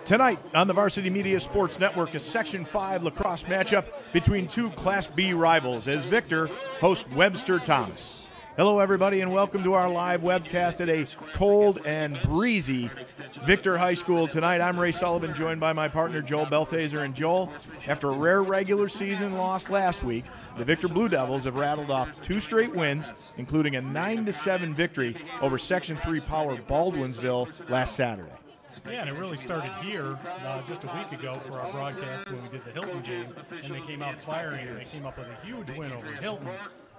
Tonight on the Varsity Media Sports Network, a Section 5 lacrosse matchup between two Class B rivals as Victor hosts Webster Thomas. Hello, everybody, and welcome to our live webcast at a cold and breezy Victor High School tonight. I'm Ray Sullivan, joined by my partner Joel Belthaser. And Joel, after a rare regular season loss last week, the Victor Blue Devils have rattled off 2 straight wins, including a 9-7 victory over Section 3 power Baldwinsville last Saturday. Yeah, and it really started here just a week ago for our broadcast when we did the Hilton game, and they came out firing, and they came up with a huge win over Hilton.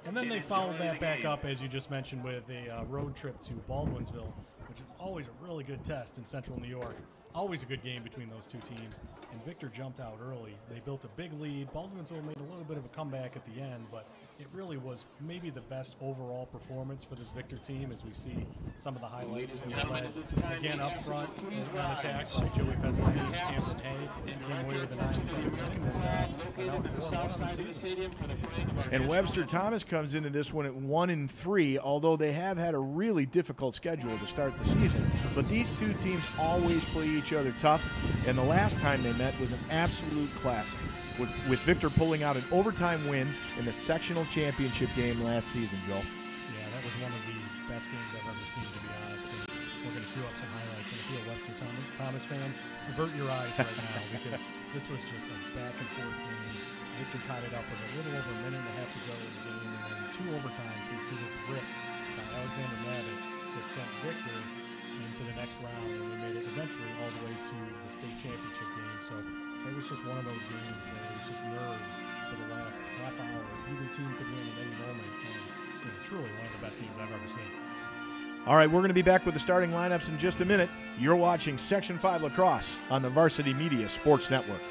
And then they followed that back up, as you just mentioned, with a road trip to Baldwinsville, which is always a really good test in central New York. Always a good game between those two teams. And Victor jumped out early. They built a big lead. Baldwinsville made a little bit of a comeback at the end, but it really was maybe the best overall performance for this Victor team as we see some of the highlights. They were led again up front on attack by Joey Pesmani, Cameron Hay, came away with a 9-7 win, and now 4-1. And Webster Thomas comes into this one at 1-3, although they have had a really difficult schedule to start the season. But these two teams always play each other tough, and the last time they met was an absolute classic, with Victor pulling out an overtime win in the sectional championship game last season, Joel. Yeah, that was one of the best games I've ever seen, to be honest. And we're going to queue up some highlights. And if you're a Webster Thomas fan, avert your eyes right now because this was just a back-and-forth game. Victor tied it up with a little over a minute and a half to go in the game, and then 2 overtimes. We see this rip by Alexander Mavitt that sent Victor into the next round, and we made it eventually all the way to the state championship game. So it was just one of those games where it was just nerves for the last half hour. Either team could win at any moment, and truly one of the best games I've ever seen. All right, we're going to be back with the starting lineups in just a minute. You're watching Section 5 Lacrosse on the Varsity Media Sports Network.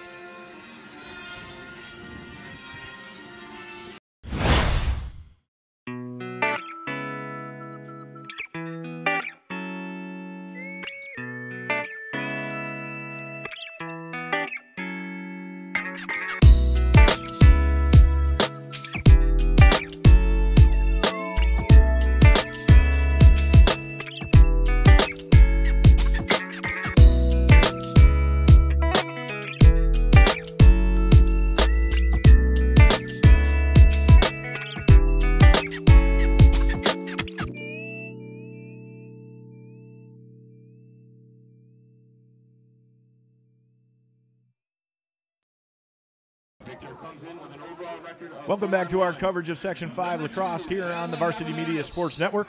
Welcome back to our coverage of Section 5 Lacrosse here on the Varsity Media Sports Network.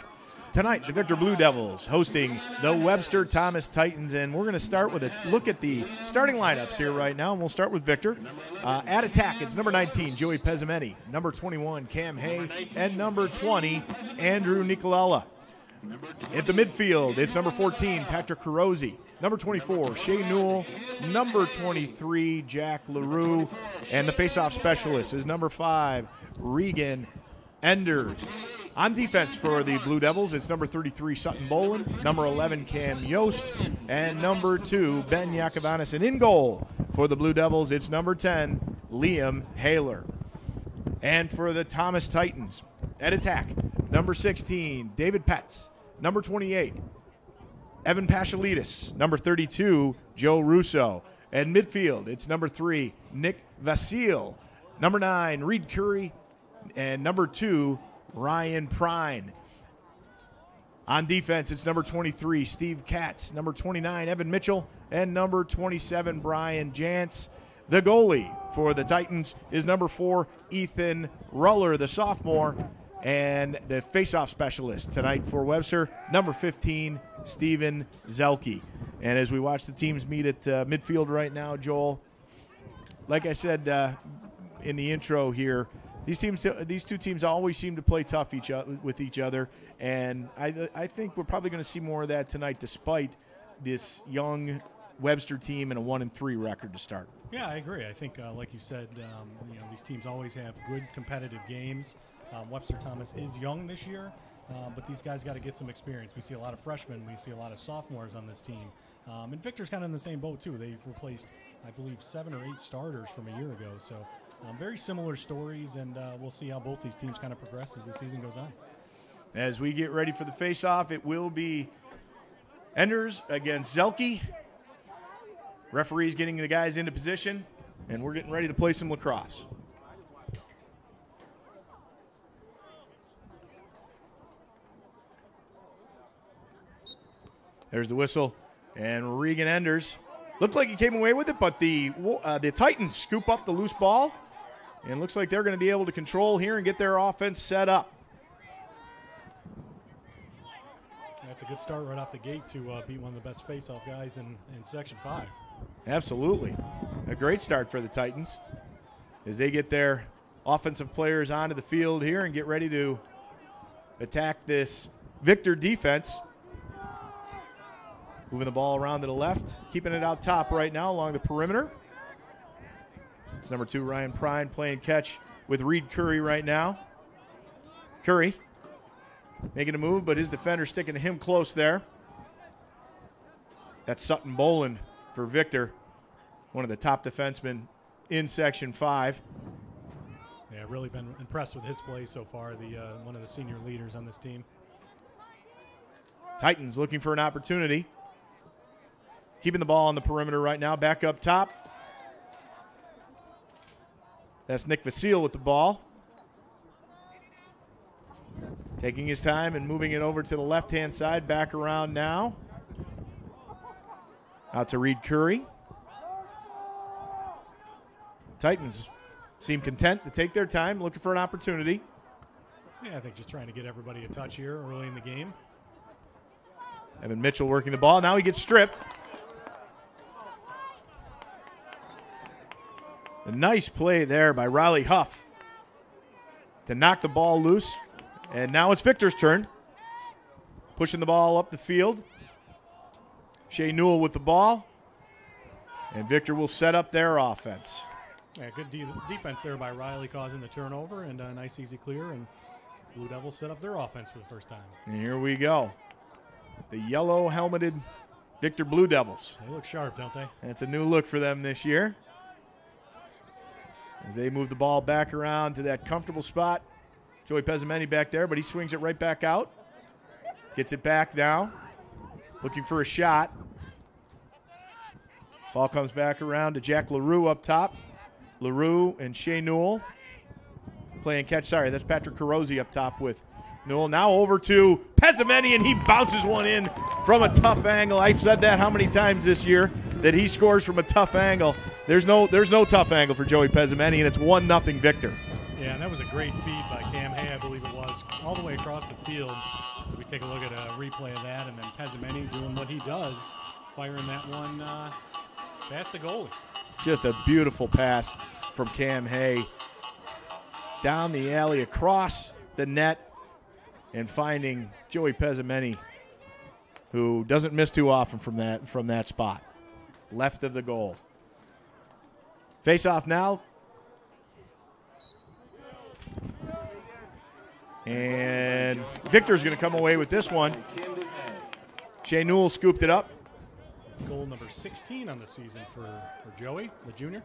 Tonight, the Victor Blue Devils hosting the Webster Thomas Titans, and we're going to start with a look at the starting lineups here right now, and we'll start with Victor. At attack, it's number 19, Joey Pesmani, number 21, Cam Hay, and number 20, Andrew Nicolella. At the midfield, it's number 14, Patrick Carosi, number 24, Shea Newell, number 23, Jack LaRue, and the faceoff specialist is number 5, Regan Enders. On defense for the Blue Devils, it's number 33, Sutton Boland, number 11, Cam Yost, and number 2, Ben Yakovanis. And in goal for the Blue Devils, it's number 10, Liam Haler. And for the Thomas Titans, at attack, number 16, David Petz, number 28, Evan Pashalidis, number 32, Joe Russo. At midfield, it's number 3, Nick Vasile, number 9, Reed Curry, and number 2, Ryan Prine. On defense, it's number 23, Steve Katz, number 29, Evan Mitchell, and number 27, Brian Jantz. The goalie for the Titans is number 4, Ethan Ruller, the sophomore. And the faceoff specialist tonight for Webster, number 15, Steven Zelke. And as we watch the teams meet at midfield right now, Joel, like I said in the intro here, these two teams always seem to play tough with each other. And I think we're probably going to see more of that tonight, despite this young Webster team and a 1-3 record to start. Yeah, I agree. I think, like you said, these teams always have good competitive games. Webster Thomas is young this year, but these guys got to get some experience. We see a lot of freshmen. We see a lot of sophomores on this team. And Victor's kind of in the same boat, too. They've replaced, I believe, 7 or 8 starters from a year ago. So very similar stories, and we'll see how both these teams kind of progress as the season goes on. As we get ready for the face-off, it will be Enders against Zelke. Referee's getting the guys into position, and we're getting ready to play some lacrosse. There's the whistle, and Regan Enders looked like he came away with it, but the Titans scoop up the loose ball, and looks like they're going to be able to control here and get their offense set up. That's a good start right off the gate to beat one of the best face-off guys in Section 5. Absolutely. A great start for the Titans as they get their offensive players onto the field here and get ready to attack this Victor defense. Moving the ball around to the left, keeping it out top right now along the perimeter. It's number 2, Ryan Prine, playing catch with Reed Curry right now. Curry making a move, but his defender sticking to him close there. That's Sutton Boland for Victor, one of the top defensemen in Section 5. Yeah, really been impressed with his play so far, one of the senior leaders on this team. Titans looking for an opportunity. Keeping the ball on the perimeter right now, back up top. That's Nick Vasile with the ball. Taking his time and moving it over to the left-hand side, back around now. Out to Reed Curry. Titans seem content to take their time, looking for an opportunity. Yeah, I think just trying to get everybody a touch here early in the game. Evan Mitchell working the ball. Now he gets stripped. A nice play there by Riley Huff to knock the ball loose. And now it's Victor's turn. Pushing the ball up the field. Shea Newell with the ball. And Victor will set up their offense. Yeah, good defense there by Riley, causing the turnover, and a nice easy clear. And Blue Devils set up their offense for the first time. And here we go. The yellow helmeted Victor Blue Devils. They look sharp, don't they? And it's a new look for them this year. As they move the ball back around to that comfortable spot. Joey Pezzamenti back there, but he swings it right back out. Gets it back now. Looking for a shot. Ball comes back around to Jack LaRue up top. LaRue and Shea Newell playing catch. Sorry, that's Patrick Carosi up top with Newell. Now over to Pezzamenti, and he bounces one in from a tough angle. I've said that how many times this year, that he scores from a tough angle. There's no tough angle for Joey Pezzamenti, and it's 1-0 Victor. Yeah, and that was a great feed by Cam Hay, I believe it was, all the way across the field. As we take a look at a replay of that, and then Pezzamenti doing what he does, firing that one past the goalie. Just a beautiful pass from Cam Hay down the alley, across the net, and finding Joey Pezzamenti, who doesn't miss too often from that spot, left of the goal. Face off now. And Victor's going to come away with this one. Shea Newell scooped it up. It's goal number 16 on the season for Joey, the junior.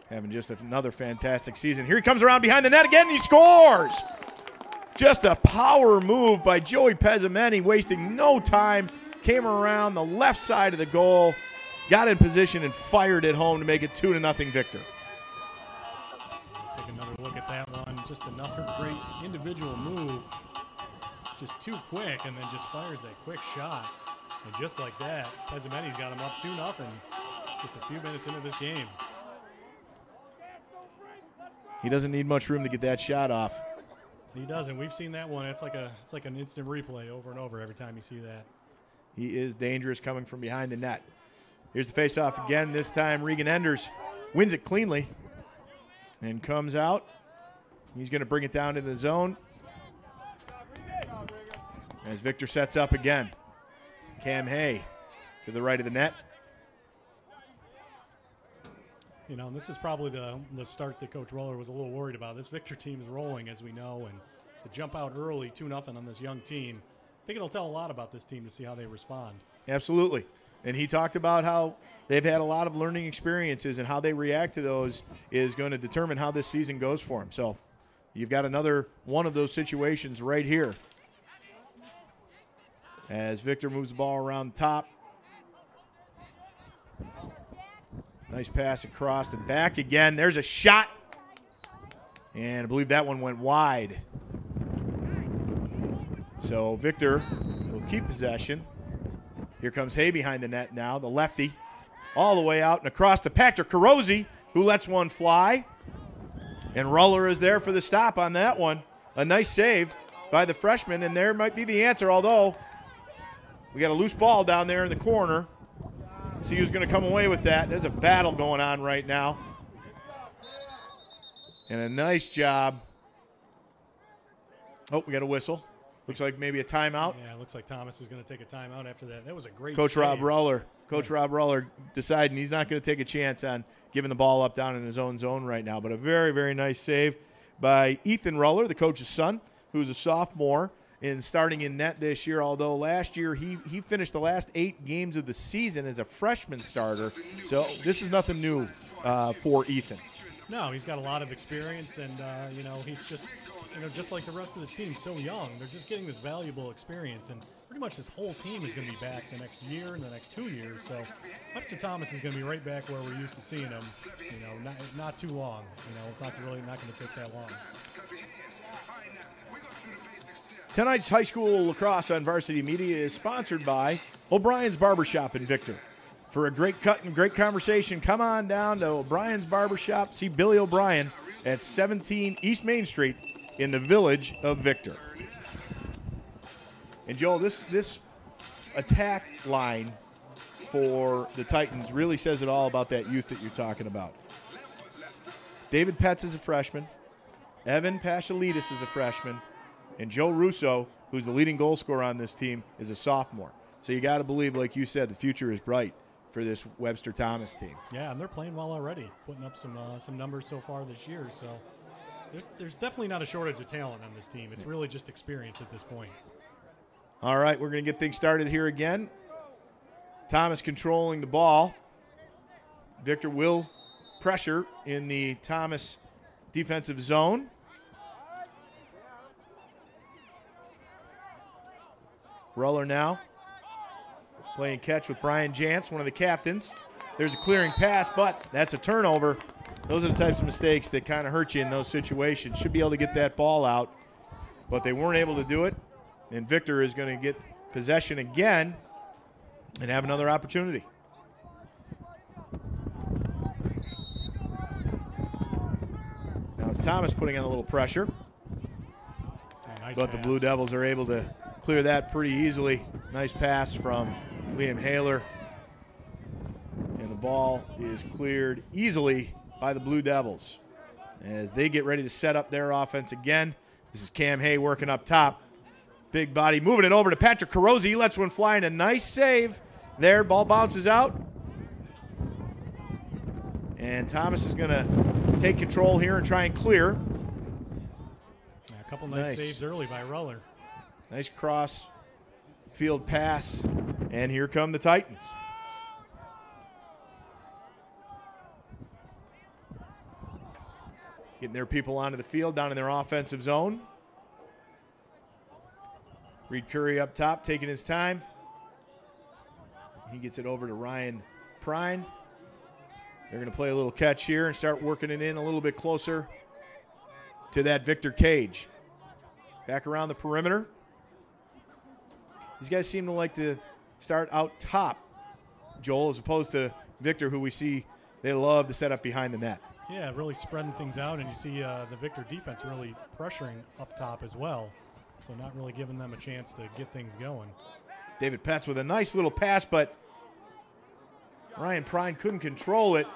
Having just another fantastic season. Here he comes around behind the net again, and he scores! Just a power move by Joey Pezzamenti, wasting no time. Came around the left side of the goal, got in position, and fired it home to make it 2-0 Victor. Take another look at that one. Just another great individual move. Just too quick, and then just fires that quick shot. And just like that, Pezzamenti's got him up 2-0 just a few minutes into this game. He doesn't need much room to get that shot off. He doesn't. We've seen that one. It's like an instant replay over and over every time you see that. He is dangerous coming from behind the net. Here's the face-off again. This time Regan Enders wins it cleanly and comes out. He's going to bring it down to the zone as Victor sets up again. Cam Hay to the right of the net. You know, and this is probably the start that Coach Roller was a little worried about. This Victor team is rolling, as we know, and to jump out early 2-0 on this young team, I think it'll tell a lot about this team to see how they respond. Absolutely. And he talked about how they've had a lot of learning experiences, and how they react to those is going to determine how this season goes for them. So you've got another one of those situations right here. as Victor moves the ball around the top. Nice pass across and back again. There's a shot. And I believe that one went wide. So Victor will keep possession. Here comes Hay behind the net now, the lefty. All the way out and across to Patrick Carosi, who lets one fly. And Ruller is there for the stop on that one. A nice save by the freshman, and there might be the answer, although we got a loose ball down there in the corner. See who's going to come away with that. There's a battle going on right now. And a nice job. Oh, we got a whistle. Looks like maybe a timeout. Yeah, it looks like Thomas is going to take a timeout after that. That was a great Coach save. Rob Ruller. Rob Ruller deciding he's not going to take a chance on giving the ball up down in his own zone right now. But a very, very nice save by Ethan Ruller, the coach's son, who's a sophomore and starting in net this year, although last year he finished the last 8 games of the season as a freshman starter. So this is nothing new for Ethan. No, he's got a lot of experience, and, he's just, just like the rest of this team, so young. They're just getting this valuable experience, and pretty much this whole team is going to be back the next year and the next 2 years. So Webster Thomas is going to be right back where we're used to seeing him, not too long. It's not going to take that long. Tonight's high school lacrosse on Varsity Media is sponsored by O'Brien's Barbershop in Victor. For a great cut and great conversation, come on down to O'Brien's Barbershop. See Billy O'Brien at 17 East Main Street in the village of Victor. And Joel, this attack line for the Titans really says it all about that youth that you're talking about. David Petz is a freshman. Evan Pashalidis is a freshman. And Joe Russo, who's the leading goal scorer on this team, is a sophomore. So you got to believe, like you said, the future is bright for this Webster Thomas team. Yeah, and they're playing well already, putting up some numbers so far this year. So there's definitely not a shortage of talent on this team. It's really just experience at this point. All right, we're going to get things started here again. Thomas controlling the ball. Victor will pressure in the Thomas defensive zone. Ruller now playing catch with Brian Jantz, one of the captains. There's a clearing pass, but that's a turnover. Those are the types of mistakes that kind of hurt you in those situations. Should be able to get that ball out, but they weren't able to do it. And Victor is going to get possession again and have another opportunity. Now it's Thomas putting on a little pressure. Nice But pass. the Blue Devils are able to clear that pretty easily. Nice pass from Liam Haler. And the ball is cleared easily by the Blue Devils as they get ready to set up their offense again. This is Cam Hay working up top. Big body moving it over to Patrick Carosi. He lets one fly and a nice save there. Ball bounces out. And Thomas is going to take control here and try and clear. Yeah, a couple nice saves early by Ruller. Nice cross field pass. And here come the Titans. Getting their people onto the field down in their offensive zone. Reed Curry up top, taking his time. He gets it over to Ryan Prine. They're going to play a little catch here and start working it in a little bit closer to that Victor Cage. Back around the perimeter. These guys seem to like to start out top, Joel, as opposed to Victor, who we see they love to set up behind the net. Yeah, really spreading things out, and you see the Victor defense really pressuring up top as well. So not really giving them a chance to get things going. David Petz with a nice little pass, but Ryan Prine couldn't control it.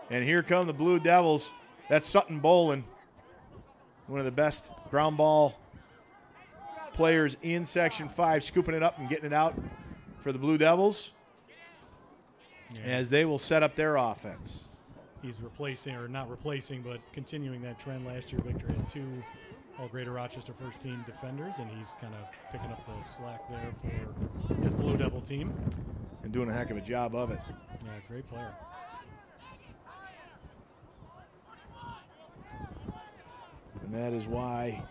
And here come the Blue Devils. That's Sutton Bolin, one of the best ground ball players in Section 5, scooping it up and getting it out for the Blue Devils as they will set up their offense. He's replacing, or not replacing, but continuing that trend. Last year, Victor had 2 All-Greater Rochester first-team defenders, and he's kind of picking up the slack there for his Blue Devil team. And doing a heck of a job of it. Yeah, great player. And that is why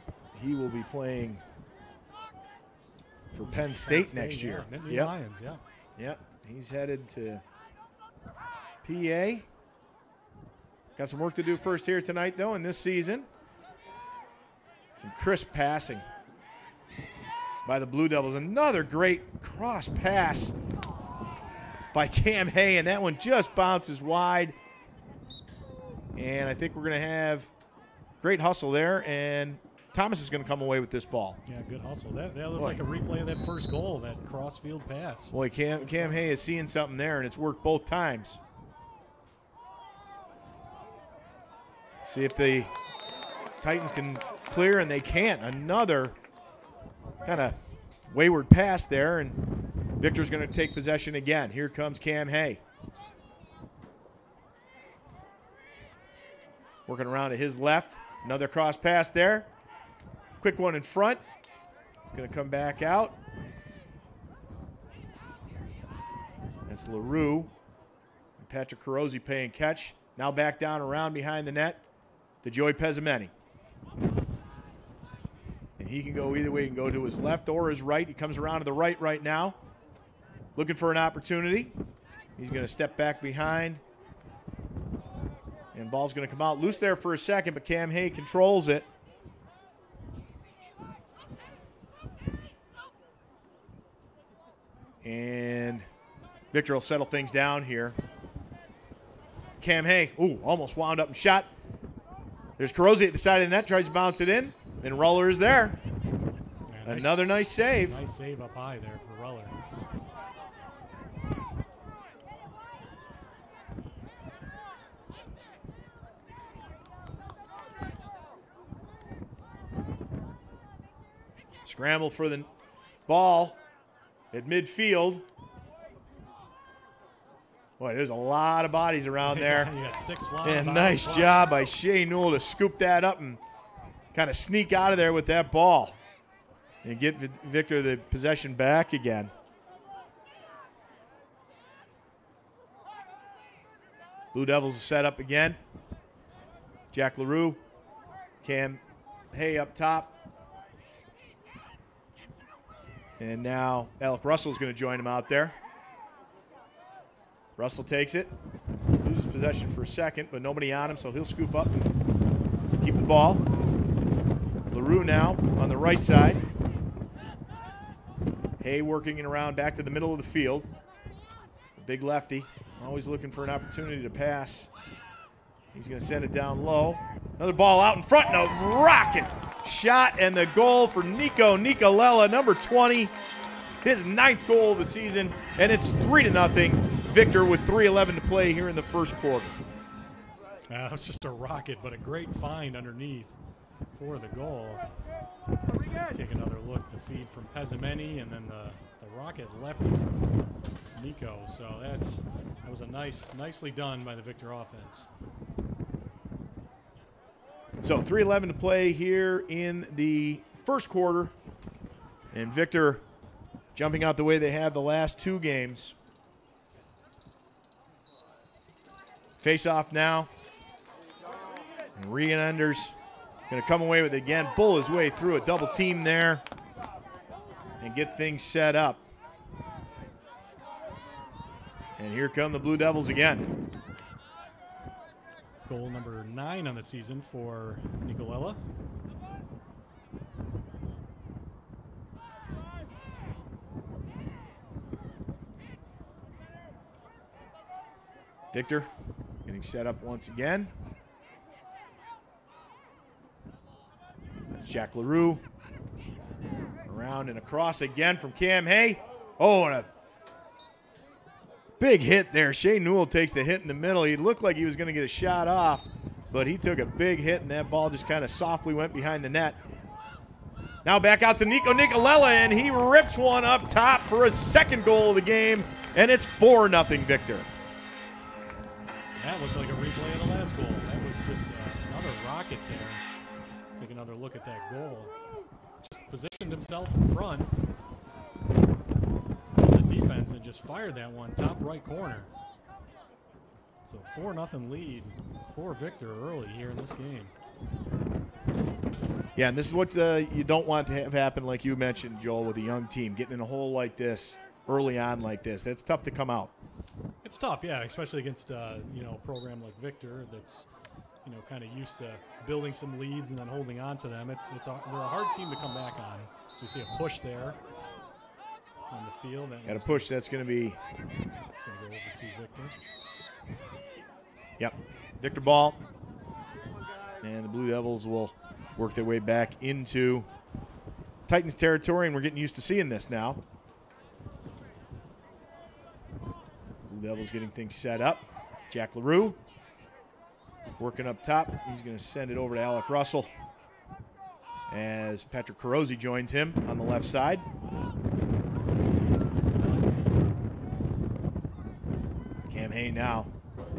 he will be playing for Penn State next year. Yeah. Nittany Lions, yeah. Yep, he's headed to PA. Got some work to do first here tonight, though, in this season. Some crisp passing by the Blue Devils. Another great cross pass by Cam Hay, and that one just bounces wide. And I think we're going to have great hustle there, and Thomas is going to come away with this ball. Yeah, good hustle. That looks like a replay of that first goal, that cross-field pass. Boy, Cam Hay is seeing something there, and it's worked both times. See if the Titans can clear, and they can't. Another kind of wayward pass there, and Victor's going to take possession again. Here comes Cam Hay. Working around to his left. Another cross pass there. Quick one in front. It's going to come back out. That's LaRue. And Patrick Carosi paying catch. Now back down around behind the net to Joey Pezzamenti. And he can go either way. He can go to his left or his right. He comes around to the right now. Looking for an opportunity. He's going to step back behind. And ball's going to come out loose there for a second, but Cam Hay controls it. And Victor will settle things down here. Cam Hay, almost wound up and shot. There's Carosi at the side of the net, tries to bounce it in, and Ruller is there. Yeah, another nice save. Nice save up high there for Ruller. Scramble for the ball at midfield. Boy, there's a lot of bodies around there. You got sticks flying. And nice job by Shea Newell to scoop that up and kind of sneak out of there with that ball and get Victor the possession back again. Blue Devils are set up again. Jack LaRue, Cam Hay up top. And now Alec Russell's going to join him out there. Russell takes it, loses possession for a second, but nobody on him, so he'll scoop up and keep the ball. LaRue now on the right side. Hay working it around back to the middle of the field. The big lefty, always looking for an opportunity to pass. He's going to send it down low. Another ball out in front, and a rocket shot, and the goal for Nico Nicolella, number 20. His 9th goal of the season, and it's 3-0. Victor with 3:11 to play here in the first quarter. It was just a rocket, but a great find underneath for the goal. Take another look, the feed from Pezzamenti, and then the rocket lefty from Nico. So that was a nicely done by the Victor offense. So 3:11 to play here in the first quarter, and Victor jumping out the way they have the last 2 games. Face off now. And Regan Enders going to come away with it again. Bull his way through a double team there and get things set up. And here come the Blue Devils again. Goal number 9 on the season for Nicolella. Victor getting set up once again. That's Jack LaRue. Around and across again from Cam Hay. Oh, and a big hit there. Shea Newell takes the hit in the middle. He looked like he was going to get a shot off, but he took a big hit, and that ball just kind of softly went behind the net. Now back out to Nico Nicolella, and he rips one up top for a 2nd goal of the game, and it's 4-0 Victor. That looked like a replay of the last goal. That was just another rocket there. Take another look at that goal. Just positioned himself in front of the defense and just fired that one top right corner. So 4-0 lead for Victor early here in this game. Yeah, and this is what you don't want to have happen, like you mentioned, Joel, with a young team. Getting in a hole like this early on like this, that's tough to come out. It's tough, yeah, especially against a program like Victor that's kind of used to building some leads and then holding on to them. They're a hard team to come back on. So we see a push there on the field. Got a push. That's going to be. It's going to go over to Victor. Yep, Victor ball, and the Blue Devils will work their way back into Titans territory, and we're getting used to seeing this now. Blue Devils getting things set up. Jack LaRue working up top. He's going to send it over to Alec Russell as Patrick Carosi joins him on the left side. Cam Hay now.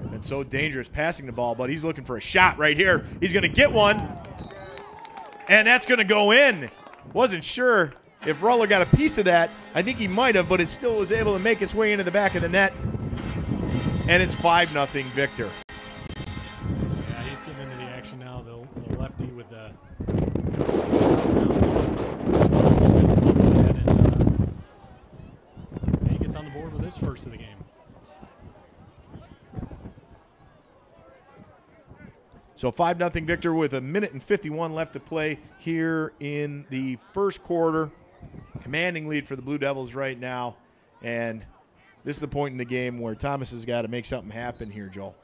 Been so dangerous passing the ball, but he's looking for a shot right here. He's going to get one, and that's going to go in. Wasn't sure if Ruller got a piece of that. I think he might have, but it still was able to make its way into the back of the net, and it's 5-0 Victor. Yeah, he's getting into the action now. The lefty with the and he gets on the board with his first of the game. So 5-0 Victor with 1:51 left to play here in the first quarter. Commanding lead for the Blue Devils right now. And this is the point in the game where Thomas has got to make something happen here, Joel.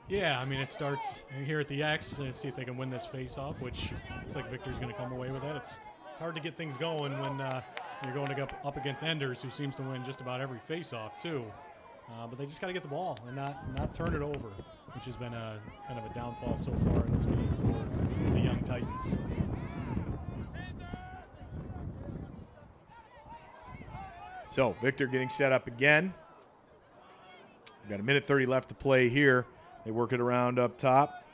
Yeah, I mean, it starts here at the X to see if they can win this face-off, which looks like Victor's going to come away with that. It's hard to get things going when you're going up against Enders, who seems to win just about every face-off, too. But they just got to get the ball and not turn it over, which has been kind of a downfall so far in this game for the young Titans. So Victor getting set up again. We've got 1:30 left to play here. They work it around up top.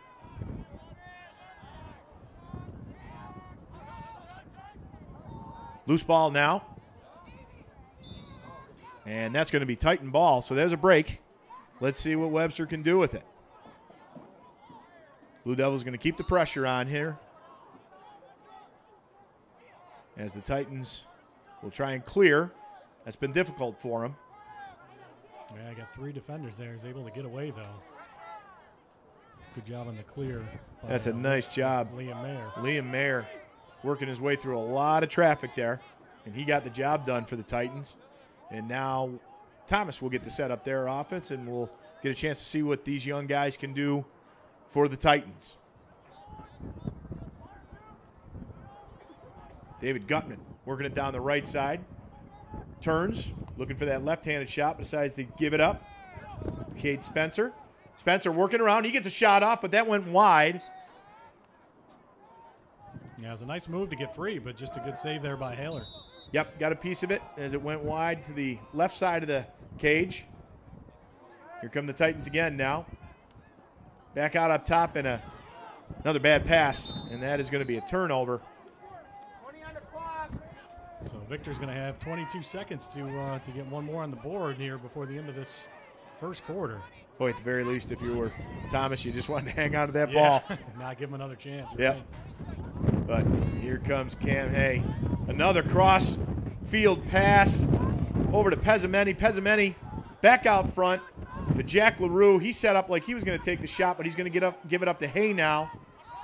Loose ball now. And that's going to be Titan ball. So there's a break. Let's see what Webster can do with it. Blue Devils going to keep the pressure on here, as the Titans will try and clear. That's been difficult for them. Yeah, I got 3 defenders there. He's able to get away, though. Good job on the clear. That's a nice job. Liam Mayer. Liam Mayer working his way through a lot of traffic there, and he got the job done for the Titans. And now Thomas will get to set up their offense, and we'll get a chance to see what these young guys can do for the Titans. David Gutman working it down the right side. Turns, looking for that left-handed shot, decides to give it up. Cade Spencer. Spencer working around. He gets a shot off, but that went wide. Yeah, it was a nice move to get free, but just a good save there by Haler. Yep, got a piece of it as it went wide to the left side of the cage. Here come the Titans again now. Back out up top, and another bad pass, and that is going to be a turnover. So Victor's going to have 22 seconds to get one more on the board here before the end of this first quarter. Boy, at the very least, if you were Thomas, you just wanted to hang on to that ball. Not give him another chance. Yeah. Right. But here comes Cam Hay. Another cross field pass over to Pezzamenti. Pezzamenti back out front to Jack LaRue. He set up like he was going to take the shot, but he's going to give it up to Hay now.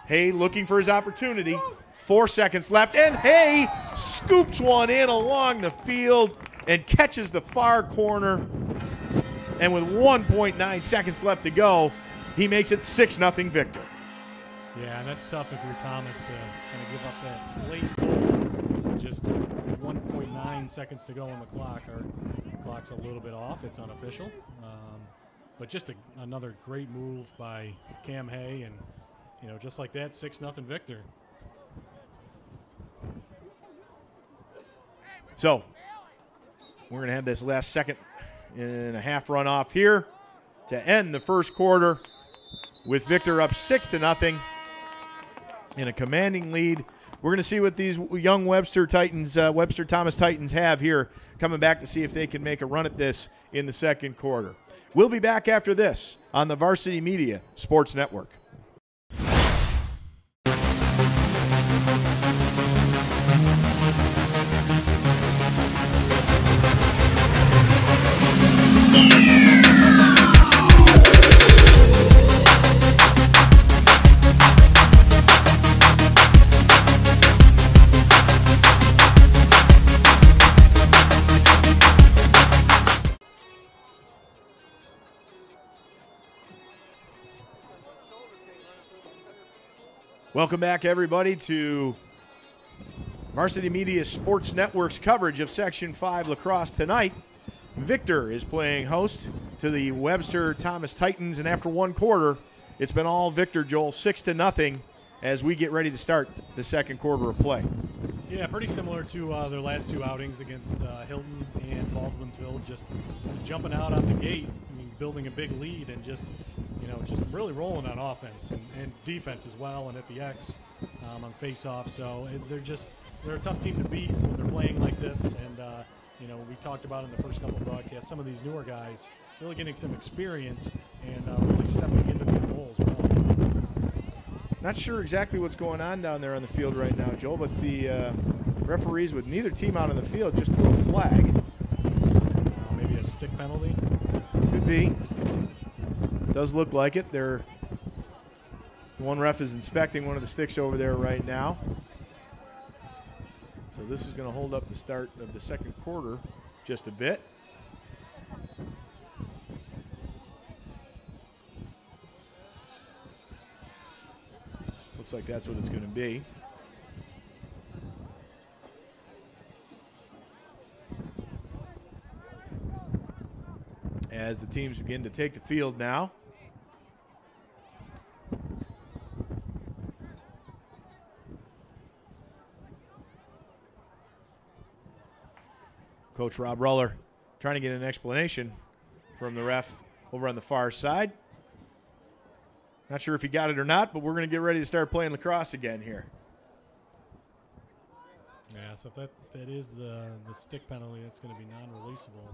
Hay looking for his opportunity. 4 seconds left, and Hay scoops one in along the field and catches the far corner. And with 1.9 seconds left to go, he makes it 6-0 Victor. Yeah, and that's tough if you're Thomas to kind of give up that late goal. Just 1.9 seconds to go on the clock. Our clock's a little bit off. It's unofficial. But just another great move by Cam Hay, and just like that, 6-0 Victor. So we're going to have this last second and a half run off here to end the first quarter with Victor up 6-0 in a commanding lead. We're going to see what these young Webster Thomas Titans have here, coming back to see if they can make a run at this in the second quarter. We'll be back after this on the Varsity Media Sports Network. Welcome back, everybody, to Varsity Media Sports Network's coverage of Section 5 lacrosse tonight. Victor is playing host to the Webster Thomas Titans, and after one quarter, it's been all Victor, Joel, 6-0 as we get ready to start the second quarter of play. Yeah, pretty similar to their last two outings against Hilton and Baldwinsville, just jumping out on the gate, building a big lead, and just really rolling on offense and defense as well, and at the X on face-off. So they're a tough team to beat when they're playing like this. And we talked about in the first couple of broadcasts, some of these newer guys really getting some experience and really stepping into their roles well. Not sure exactly what's going on down there on the field right now, Joel, but the referees with neither team out on the field just threw a flag. Maybe a stick penalty? Could be. Does look like it. One ref is inspecting one of the sticks over there right now. So this is going to hold up the start of the second quarter just a bit. Looks like that's what it's going to be. As the teams begin to take the field now. Coach Rob Ruller trying to get an explanation from the ref over on the far side. Not sure if he got it or not, but we're going to get ready to start playing lacrosse again here. Yeah, so if that is the stick penalty, that's going to be non-releasable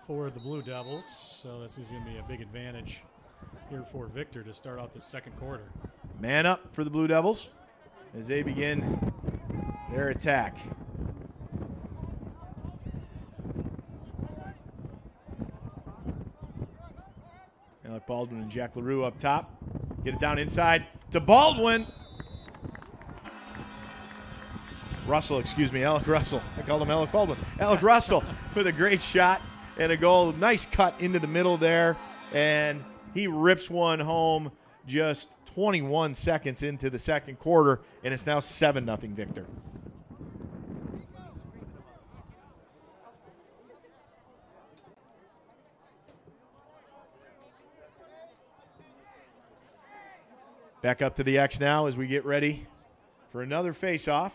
for the Blue Devils. So this is going to be a big advantage here for Victor to start out the second quarter. Man up for the Blue Devils as they begin their attack. Alec Baldwin and Jack LaRue up top. Get it down inside to Baldwin. Alec Russell. I called him Alec Baldwin. Alec Russell with a great shot and a goal. Nice cut into the middle there, and he rips one home just 21 seconds into the second quarter, and it's now 7-0 Victor. Back up to the X now as we get ready for another face-off.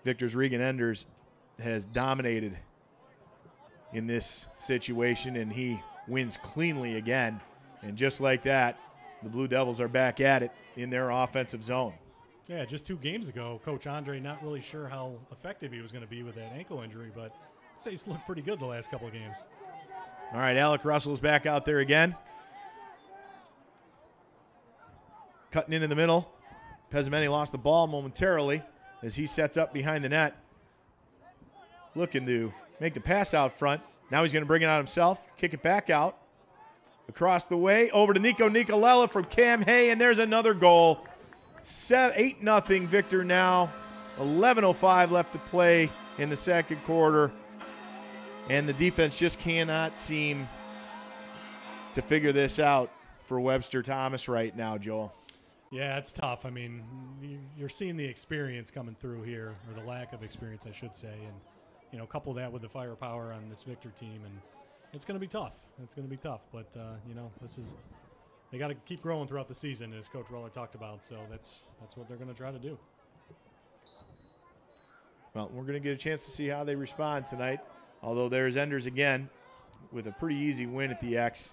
Victor's Regan Enders has dominated in this situation, and he wins cleanly again. And just like that, the Blue Devils are back at it in their offensive zone. Yeah, just 2 games ago, Coach Andre not really sure how effective he was going to be with that ankle injury, but I'd say he's looked pretty good the last couple of games. All right, Alec Russell's back out there again. Cutting in the middle. Pezzamenti lost the ball momentarily as he sets up behind the net. Looking to make the pass out front. Now he's going to bring it out himself, kick it back out. Across the way, over to Nico Nicolella from Cam Hay, and there's another goal. 8-0 Victor now. 11:05 left to play in the second quarter. And the defense just cannot seem to figure this out for Webster Thomas right now, Joel. Yeah, it's tough. I mean, you're seeing the experience coming through here, or the lack of experience, I should say. And, couple that with the firepower on this Victor team, and it's going to be tough. It's going to be tough. But, they got to keep growing throughout the season, as Coach Roller talked about. So that's what they're going to try to do. Well, we're going to get a chance to see how they respond tonight. Although there's Enders again with a pretty easy win at the X.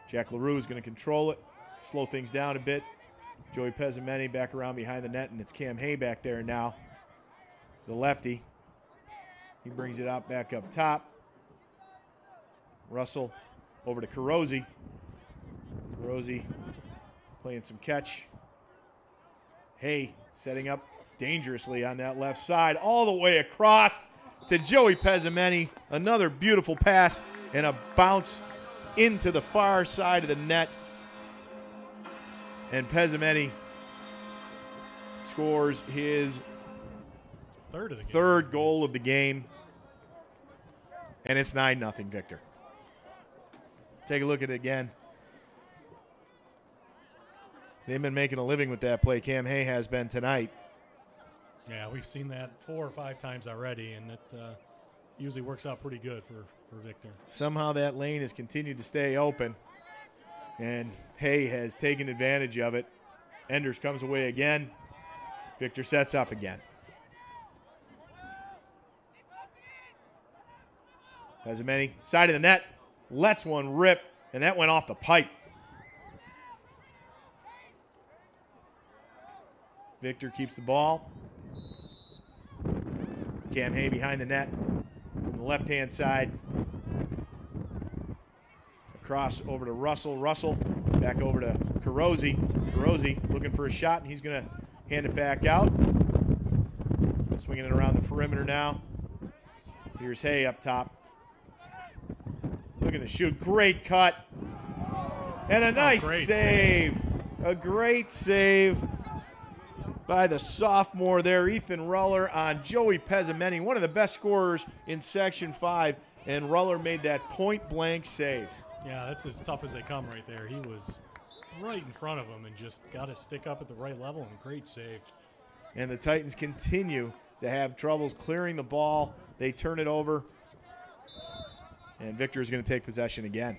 Jack LaRue is going to control it, slow things down a bit. Joey Pezzamenti back around behind the net, and it's Cam Hay back there now, the lefty. He brings it out back up top. Russell over to Carosi. Carosi playing some catch. Hay setting up dangerously on that left side, all the way across to Joey Pezzamenti. Another beautiful pass and a bounce into the far side of the net. And Pezzamenti scores his third goal of the game. And it's 9-0 Victor. Take a look at it again. They've been making a living with that play. Cam Hay has been tonight. Yeah, we've seen that 4 or 5 times already, and it usually works out pretty good for Victor. Somehow that lane has continued to stay open, and Hay has taken advantage of it. Enders comes away again. Victor sets up again. Pesameni, side of the net, lets one rip, and that went off the pipe. Victor keeps the ball. Cam Hay behind the net from the left-hand side. Across over to Russell. Russell back over to Carosi. Carosi looking for a shot, and he's going to hand it back out. Swinging it around the perimeter now. Here's Hay up top. Looking to shoot. Great cut. And a nice save. A great save by the sophomore there, Ethan Ruller, on Joey Pesameni, one of the best scorers in Section 5, and Ruller made that point-blank save. Yeah, that's as tough as they come right there. He was right in front of him and just got his stick up at the right level, and great save. And the Titans continue to have troubles clearing the ball. They turn it over, and Victor is going to take possession again.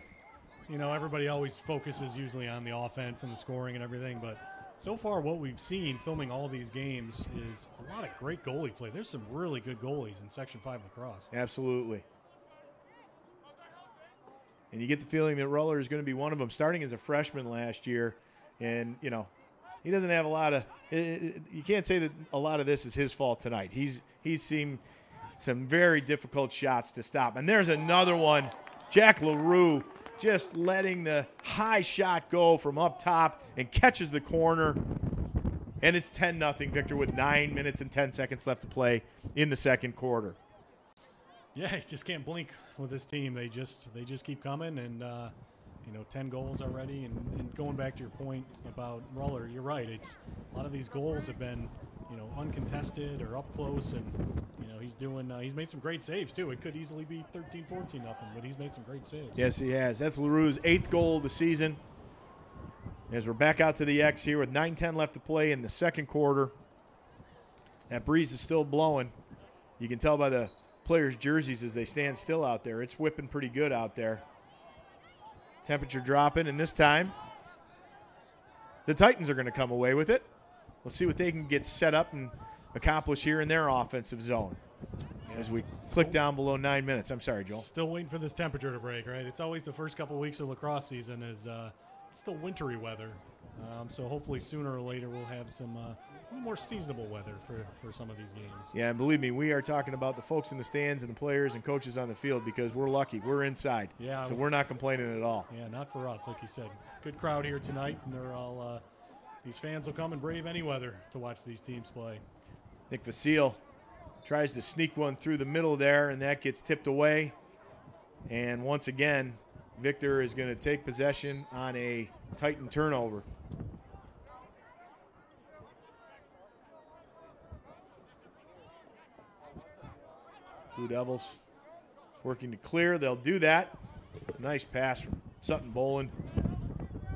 You know, everybody always focuses usually on the offense and the scoring and everything, but so far what we've seen filming all these games is a lot of great goalie play. There's some really good goalies in Section 5 lacrosse. Absolutely. And you get the feeling that Ruller is going to be one of them, starting as a freshman last year. And, you know, he doesn't have a lot of you can't say that a lot of this is his fault tonight. He's seen some very difficult shots to stop. And there's another one. Jack LaRue just letting the high shot go from up top and catches the corner. And it's 10-0 Victor with 9 minutes and 10 seconds left to play in the second quarter. Yeah, you just can't blink with this team. They just keep coming, and you know, 10 goals already. And going back to your point about Ruller, you're right. It's a lot of these goals have been, you know, uncontested or up close, and you know, he's made some great saves too. It could easily be 13-14 nothing, but he's made some great saves. Yes, he has. That's LaRue's 8th goal of the season. As we're back out to the X here with 9:10 left to play in the second quarter. That breeze is still blowing. You can tell by the players' jerseys as they stand still out there. It's whipping pretty good out there. Temperature dropping, and this time the Titans are going to come away with it. We'll see what they can get set up and accomplish here in their offensive zone as we click down below 9 minutes. I'm sorry, Joel. Still waiting for this temperature to break, right? It's always the first couple weeks of lacrosse season is still wintry weather. So hopefully sooner or later we'll have some more seasonable weather for some of these games. Yeah, and believe me, we are talking about the folks in the stands and the players and coaches on the field because we're lucky. We're inside. Yeah, so we're not complaining at all. Yeah, not for us, like you said. Good crowd here tonight, and they're all these fans will come and brave any weather to watch these teams play. Nick Vasile tries to sneak one through the middle there, and that gets tipped away. And once again, Victor is going to take possession on a Titan turnover. Blue Devils working to clear. They'll do that. Nice pass from Sutton Boland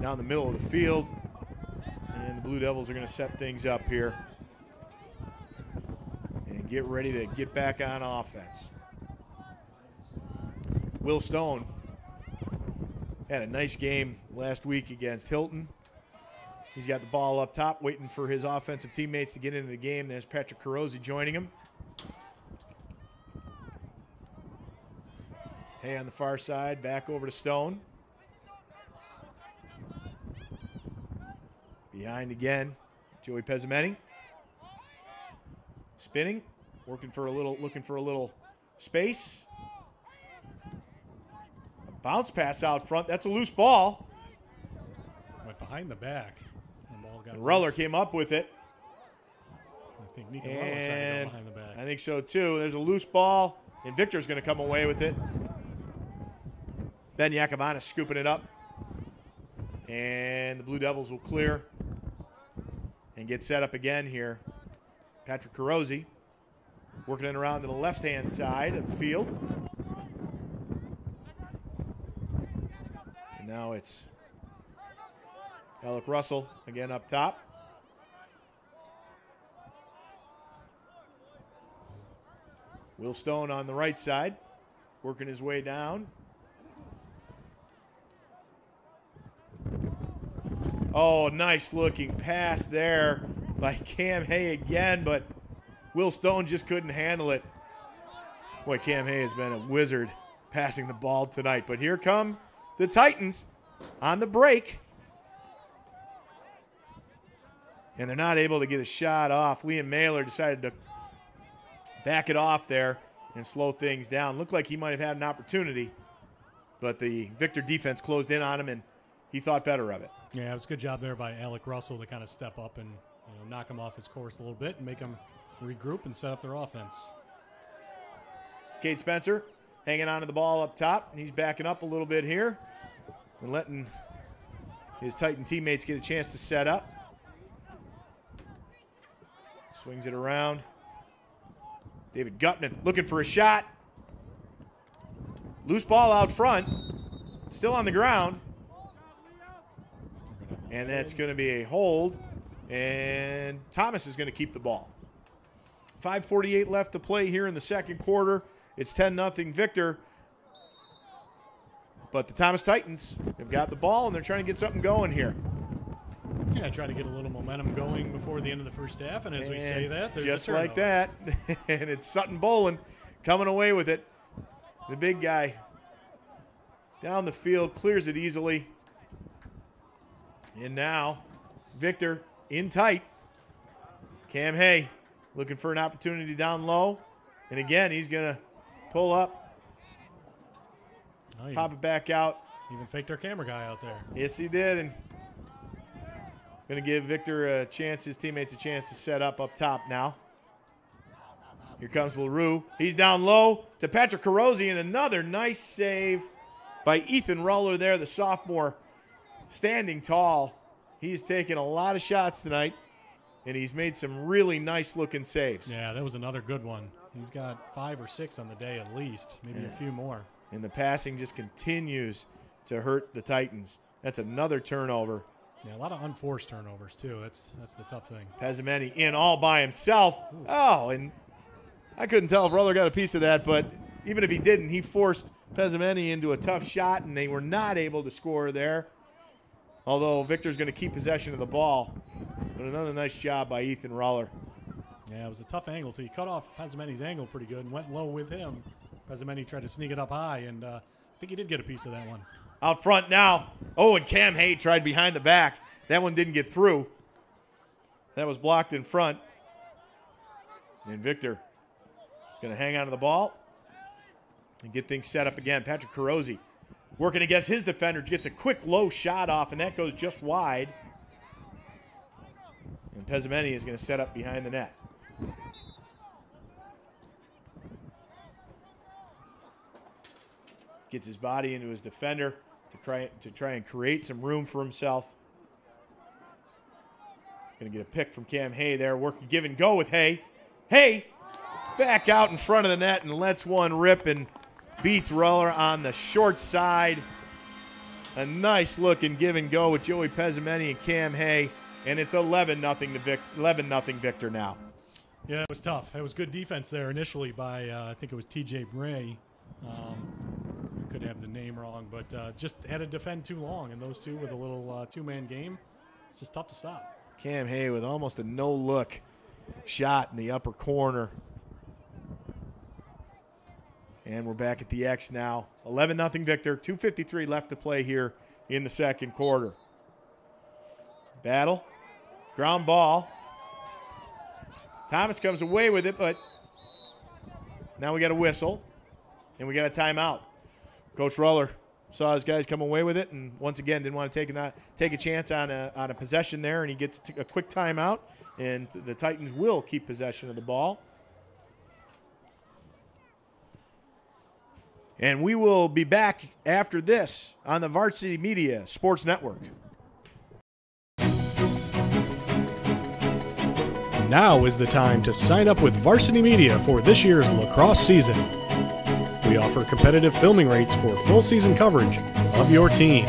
down the middle of the field. And the Blue Devils are going to set things up here and get ready to get back on offense. Will Stone had a nice game last week against Hilton. He's got the ball up top, waiting for his offensive teammates to get into the game. There's Patrick Carosi joining him. Hay on the far side, back over to Stone. Behind again, Joey Pesameni. Spinning, looking for a little space. A bounce pass out front. That's a loose ball. Went behind the back. The ball got and Ruller came up with it. I think Nico Ruller tried to go behind the back. I think so too. There's a loose ball, and Victor's going to come away with it. Ben Yakovana scooping it up. And the Blue Devils will clear and get set up again here. Patrick Carosi working it around to the left-hand side of the field. And now it's Alec Russell again up top. Will Stone on the right side, working his way down. Oh, nice looking pass there by Cam Hay again, but Will Stone just couldn't handle it. Boy, Cam Hay has been a wizard passing the ball tonight. But here come the Titans on the break. And they're not able to get a shot off. Liam Mailer decided to back it off there and slow things down. Looked like he might have had an opportunity, but the Victor defense closed in on him, and he thought better of it. Yeah, it was a good job there by Alec Russell to kind of step up and knock him off his course a little bit and make him regroup and set up their offense. Cade Spencer hanging on to the ball up top, and he's backing up a little bit here and letting his Titan teammates get a chance to set up. Swings it around. David Gutman looking for a shot. Loose ball out front. Still on the ground. And that's going to be a hold. And Thomas is going to keep the ball. 5:48 left to play here in the second quarter. It's 10-0 Victor. But the Thomas Titans have got the ball, and they're trying to get something going here. Yeah, try to get a little momentum going before the end of the first half. And as we say that, there's just a like that. And it's Sutton Bolin coming away with it. The big guy down the field, clears it easily. And now Victor in tight. Cam Hay looking for an opportunity down low. And again, he's going to pull up, pop it back out. Even faked our camera guy out there. Yes, he did. And going to give Victor a chance, his teammates a chance to set up top now. Here comes LaRue. He's down low to Patrick Carosi, and another nice save by Ethan Ruller there, the sophomore, standing tall. He's taken a lot of shots tonight, and he's made some really nice-looking saves. Yeah, that was another good one. He's got 5 or 6 on the day at least, maybe a few more. And the passing just continues to hurt the Titans. That's another turnover. Yeah, a lot of unforced turnovers, too. That's the tough thing. Pezzamenti in all by himself. Ooh. Oh, and I couldn't tell if Ruller got a piece of that, but even if he didn't, he forced Pezzamenti into a tough shot, and they were not able to score there. Although Victor's going to keep possession of the ball. But another nice job by Ethan Ruller. Yeah, it was a tough angle, too. He cut off Pezzamenti's angle pretty good and went low with him. Pezzamenti tried to sneak it up high, and I think he did get a piece of that one. Out front now. Oh, and Cam Hay tried behind the back. That one didn't get through. That was blocked in front. And Victor going to hang on to the ball and get things set up again. Patrick Carosi working against his defender, gets a quick low shot off, and that goes just wide. And Pezzamenti is going to set up behind the net. Gets his body into his defender to try and create some room for himself. Going to get a pick from Cam Hay there, working give and go with Hay. Hay back out in front of the net and lets one rip and beats Ruller on the short side. A nice looking give and go with Joey Pezzamenti and Cam Hay, and it's 11-0 Victor now. Yeah, it was tough. It was good defense there initially by I think it was T.J. Bray. Could have the name wrong, but just had to defend too long, and those two with a little two-man game, it's just tough to stop. Cam Hay with almost a no-look shot in the upper corner. And we're back at the X now. 11-0 Victor. 2:53 left to play here in the second quarter. Battle. Ground ball. Thomas comes away with it, but now we got a whistle, and we got a timeout. Coach Ruller saw his guys come away with it, and once again didn't want to take a chance on a possession there, and he gets a quick timeout, and the Titans will keep possession of the ball. And we will be back after this on the Varsity Media Sports Network. Now is the time to sign up with Varsity Media for this year's lacrosse season. We offer competitive filming rates for full season coverage of your team.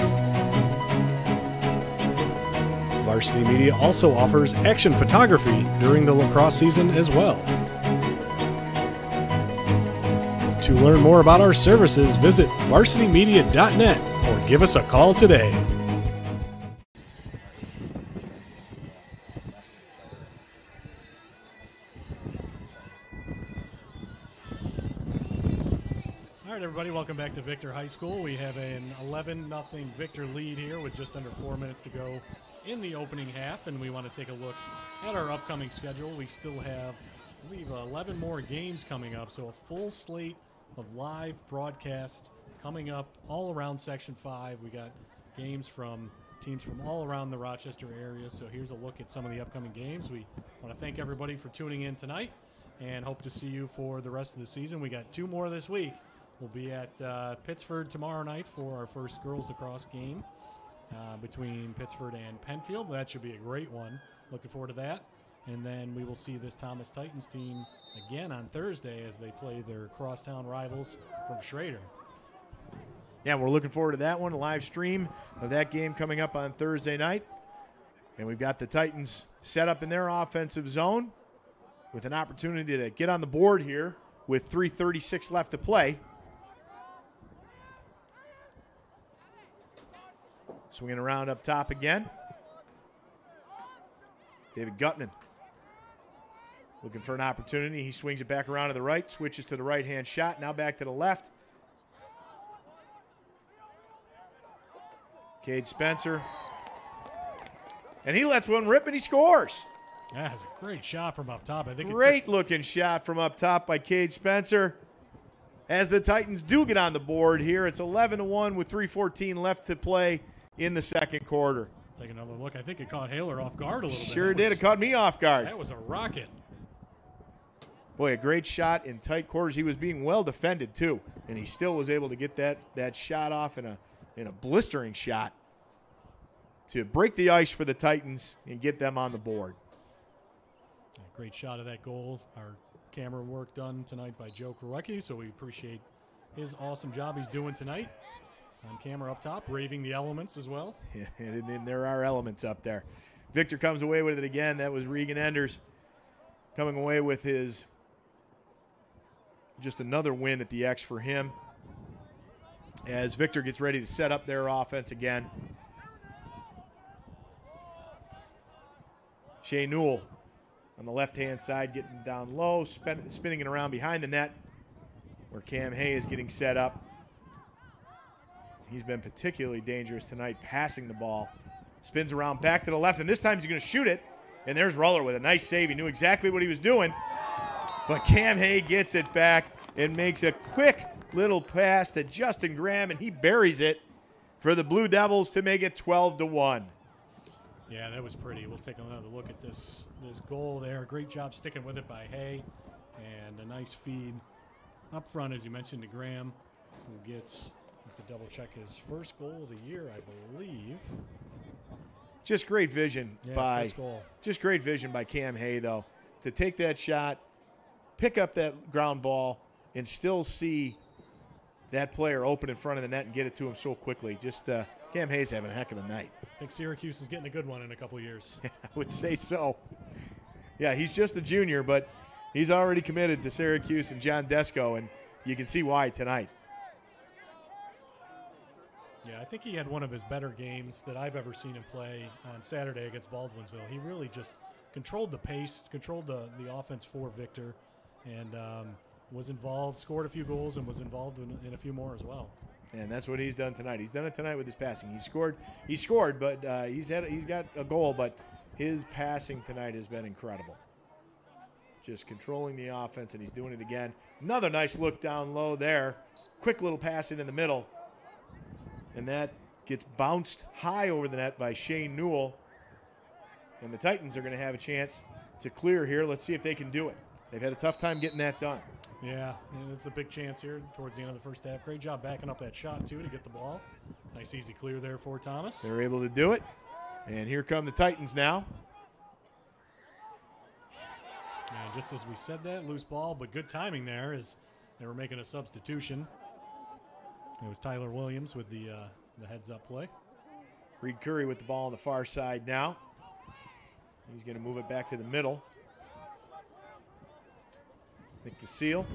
Varsity Media also offers action photography during the lacrosse season as well. To learn more about our services, visit varsitymedia.net or give us a call today. All right, everybody, welcome back to Victor High School. We have an 11-0 Victor lead here with just under 4 minutes to go in the opening half, and we want to take a look at our upcoming schedule. We still have, I believe, 11 more games coming up, so a full slate of live broadcast coming up all around Section 5. We got games from teams from all around the Rochester area, so here's a look at some of the upcoming games. We want to thank everybody for tuning in tonight and hope to see you for the rest of the season. We got 2 more this week. We'll be at Pittsford tomorrow night for our first girls lacrosse game between Pittsford and Penfield. That should be a great one. Looking forward to that. And then we will see this Thomas Titans team again on Thursday as they play their crosstown rivals from Schrader. Yeah, we're looking forward to that one, a live stream of that game coming up on Thursday night. And we've got the Titans set up in their offensive zone with an opportunity to get on the board here with 3:36 left to play. Swinging around up top again. David Gutman looking for an opportunity. He swings it back around to the right, switches to the right-hand shot, now back to the left. Cade Spencer. And he lets one rip and he scores. That's a great shot from up top. I think Great-looking shot from up top by Cade Spencer. As the Titans do get on the board here, it's 11-1 with 3:14 left to play in the second quarter. Take another look. I think it caught Haler off guard a little bit. Sure did. It caught me off guard. That was a rocket. Boy, a great shot in tight quarters. He was being well defended, too, and he still was able to get that shot off in a blistering shot to break the ice for the Titans and get them on the board. A great shot of that goal. Our camera work done tonight by Joe Krawecki, so we appreciate his awesome job he's doing tonight. On camera up top, raving the elements as well. Yeah, and there are elements up there. Victor comes away with it again. That was Regan Enders coming away with his just another win at the X for him as Victor gets ready to set up their offense again. Shea Newell on the left-hand side getting down low, spinning it around behind the net where Cam Hay is getting set up. He's been particularly dangerous tonight passing the ball. Spins around back to the left, and this time he's going to shoot it. And there's Ruller with a nice save. He knew exactly what he was doing. But Cam Hay gets it back and makes a quick little pass to Justin Graham, and he buries it for the Blue Devils to make it 12-1. Yeah, that was pretty. We'll take another look at this goal there. Great job sticking with it by Hay. And a nice feed up front, as you mentioned, to Graham, who gets to double check his first goal of the year, I believe. Just great vision by Cam Hay, though, to take that shot, pick up that ground ball, and still see that player open in front of the net and get it to him so quickly. Just Cam Hay's having a heck of a night. I think Syracuse is getting a good one in a couple years. I would say so. Yeah, he's just a junior, but he's already committed to Syracuse and John Desco, and you can see why tonight. Yeah, I think he had one of his better games that I've ever seen him play on Saturday against Baldwinsville. He really just controlled the pace, controlled the offense for Victor, and was involved, scored a few goals, and was involved in a few more as well. And that's what he's done tonight. He's done it tonight with his passing. He scored, but he's got a goal, but his passing tonight has been incredible. Just controlling the offense, and he's doing it again. Another nice look down low there. Quick little pass in the middle. And that gets bounced high over the net by Shane Newell. And the Titans are going to have a chance to clear here. Let's see if they can do it. They've had a tough time getting that done. Yeah, it's a big chance here towards the end of the first half. Great job backing up that shot, too, to get the ball. Nice, easy clear there for Thomas. They're able to do it. And here come the Titans now. And just as we said that, loose ball, but good timing there as they were making a substitution. It was Tyler Williams with the heads-up play. Reed Curry with the ball on the far side now. He's going to move it back to the middle. Nick Vasile.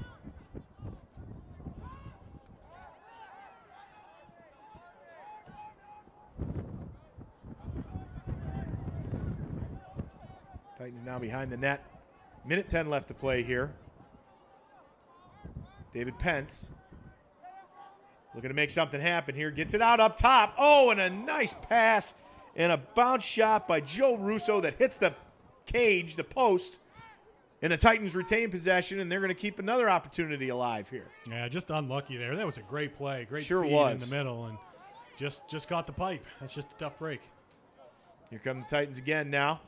Titans now behind the net. Minute 10 left to play here. David Pence looking to make something happen here. Gets it out up top. Oh, and a nice pass and a bounce shot by Joe Russo that hits the cage, the post. And the Titans retain possession, and they're going to keep another opportunity alive here. Yeah, just unlucky there. That was a great play. Great sure feed was. in the middle, and just caught the pipe. That's just a tough break. Here come the Titans again now.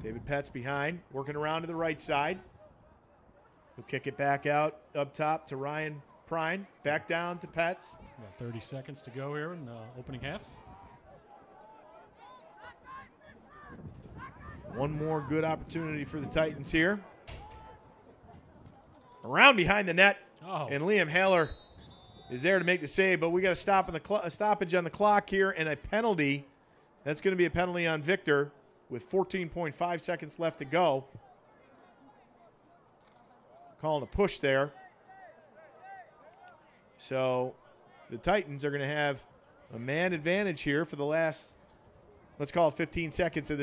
David Petz behind, working around to the right side. He'll kick it back out up top to Ryan Prine. Back down to Petz. Got 30 seconds to go here in the opening half. One more good opportunity for the Titans here. Around behind the net, and Liam Haller is there to make the save, but we got a stoppage on the clock here and a penalty. That's going to be a penalty on Victor with 14.5 seconds left to go. Calling a push there. So the Titans are going to have a man advantage here for the last, let's call it 15 seconds of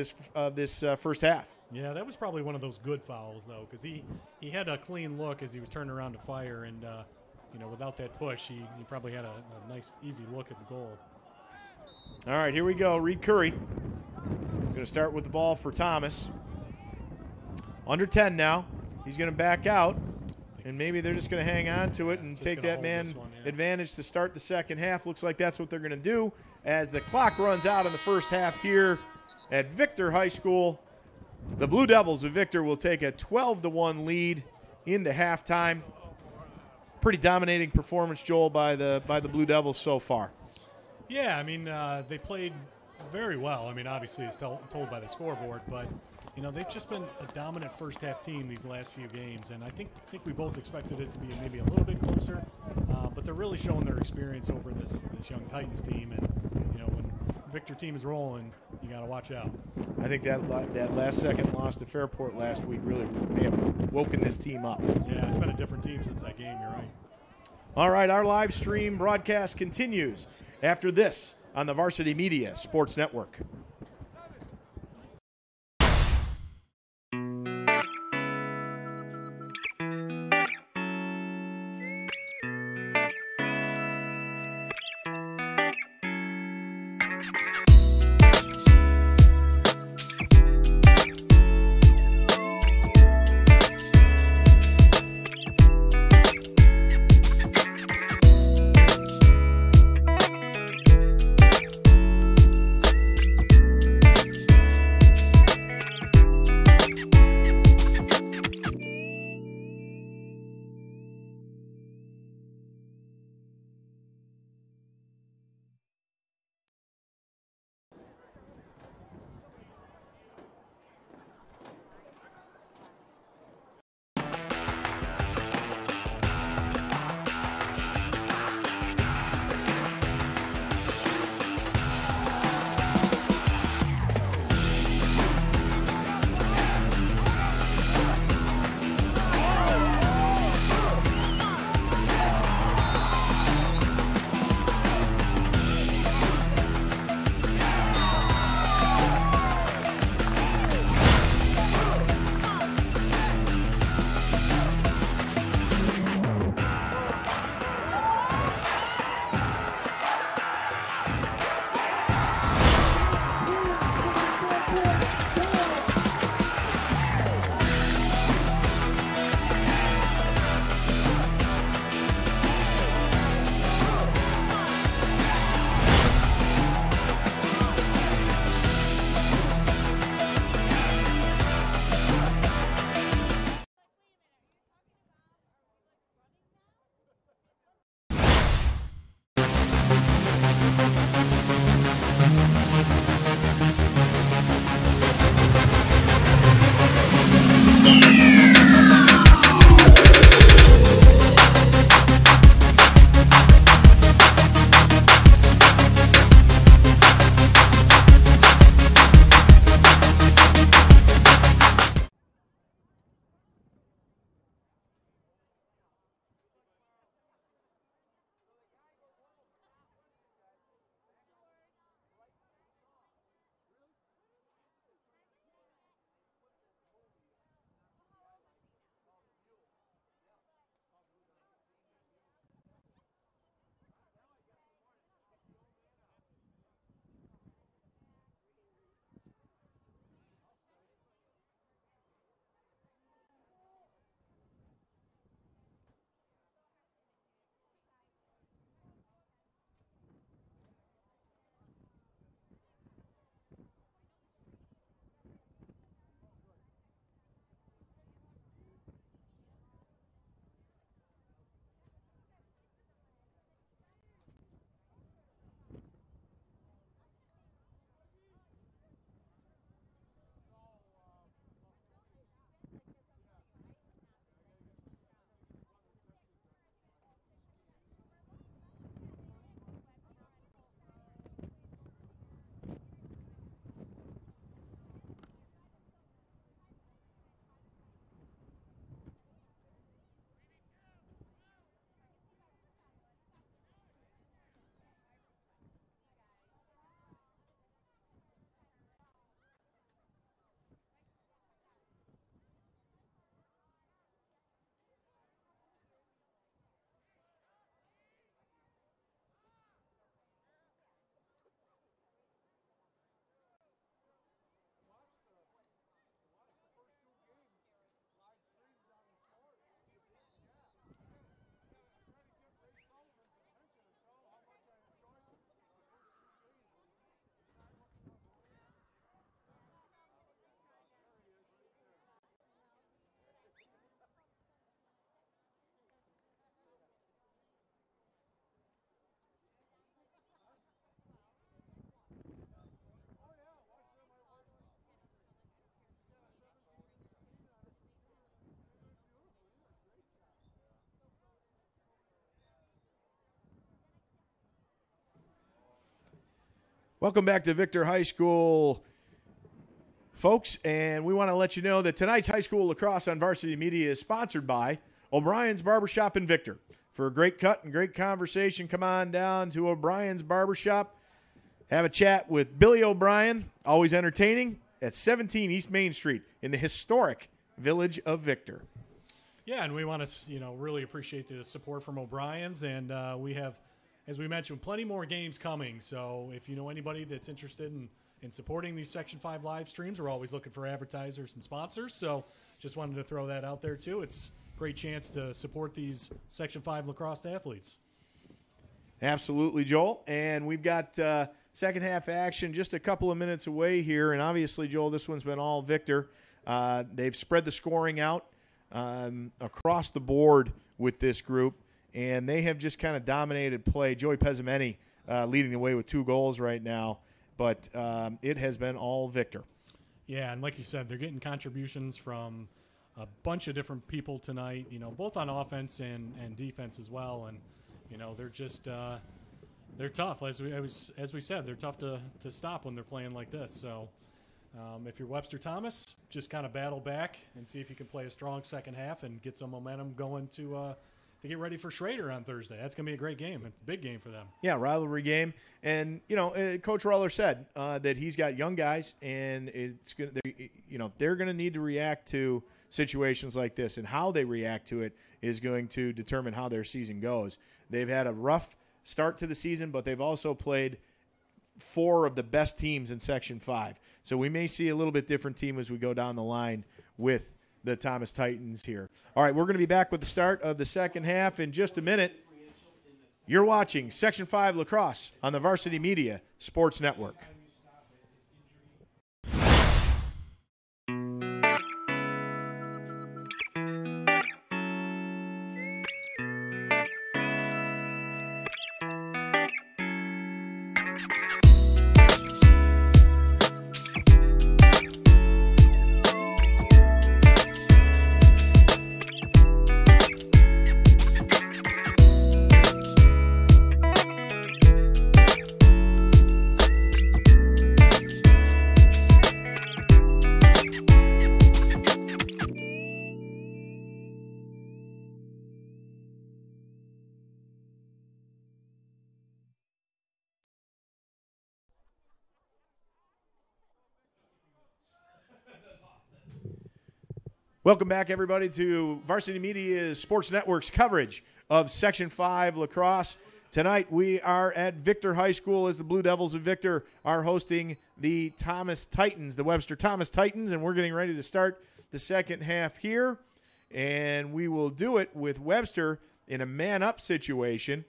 this first half. Yeah, that was probably one of those good fouls, though, because he had a clean look as he was turning around to fire, and without that push, he probably had a nice, easy look at the goal. All right, here we go. Reed Curry. Going to start with the ball for Thomas. Under 10 now. He's going to back out, and maybe they're just going to hang on to it and take that man advantage to start the second half. Looks like that's what they're going to do as the clock runs out in the first half here at Victor High School. The Blue Devils of Victor will take a 12-1 lead into halftime. Pretty dominating performance, Joel, by the Blue Devils so far. Yeah, I mean, they played very well. I mean, obviously it's told by the scoreboard, but they've just been a dominant first half team these last few games, and I think we both expected it to be maybe a little bit closer, but they're really showing their experience over this young Titans team, and when Victor team is rolling, you got to watch out. I think that last second loss to Fairport last week really may have woken this team up. Yeah, it's been a different team since that game. You're right. All right, our live stream broadcast continues after this on the Varsity Media Sports Network. Welcome back to Victor High School, folks, and we want to let you know that tonight's high school lacrosse on Varsity Media is sponsored by O'Brien's Barbershop in Victor. For a great cut and great conversation, come on down to O'Brien's Barbershop. Have a chat with Billy O'Brien, always entertaining, at 17 East Main Street in the historic village of Victor. Yeah, and we want to, really appreciate the support from O'Brien's, and we have, as we mentioned, plenty more games coming. So if you know anybody that's interested in supporting these Section 5 live streams, we're always looking for advertisers and sponsors. So just wanted to throw that out there too. It's a great chance to support these Section 5 lacrosse athletes. Absolutely, Joel. And we've got second half action just a couple of minutes away here. And obviously, Joel, this one's been all Victor. They've spread the scoring out across the board with this group, and they have just kind of dominated play. Joey Pezzamenti leading the way with 2 goals right now, but it has been all Victor. Yeah, and like you said, they're getting contributions from a bunch of different people tonight, both on offense and defense as well. And, they're just they're tough. As we said, they're tough to stop when they're playing like this. So if you're Webster Thomas, just kind of battle back and see if you can play a strong second half and get some momentum going to get ready for Schrader on Thursday. That's going to be a great game. It's a big game for them. Yeah, rivalry game. And, Coach Roller said that he's got young guys, and they're going to need to react to situations like this, and how they react to it is going to determine how their season goes. They've had a rough start to the season, but they've also played 4 of the best teams in Section 5. So we may see a little bit different team as we go down the line with the Thomas Titans here. All right, we're going to be back with the start of the second half in just a minute. You're watching Section 5 Lacrosse on the Varsity Media Sports Network. Welcome back, everybody, to Varsity Media Sports Network's coverage of Section 5 lacrosse. Tonight we are at Victor High School as the Blue Devils of Victor are hosting the Thomas Titans, the Webster Thomas Titans, and we're getting ready to start the second half here. And we will do it with Webster in a man-up situation.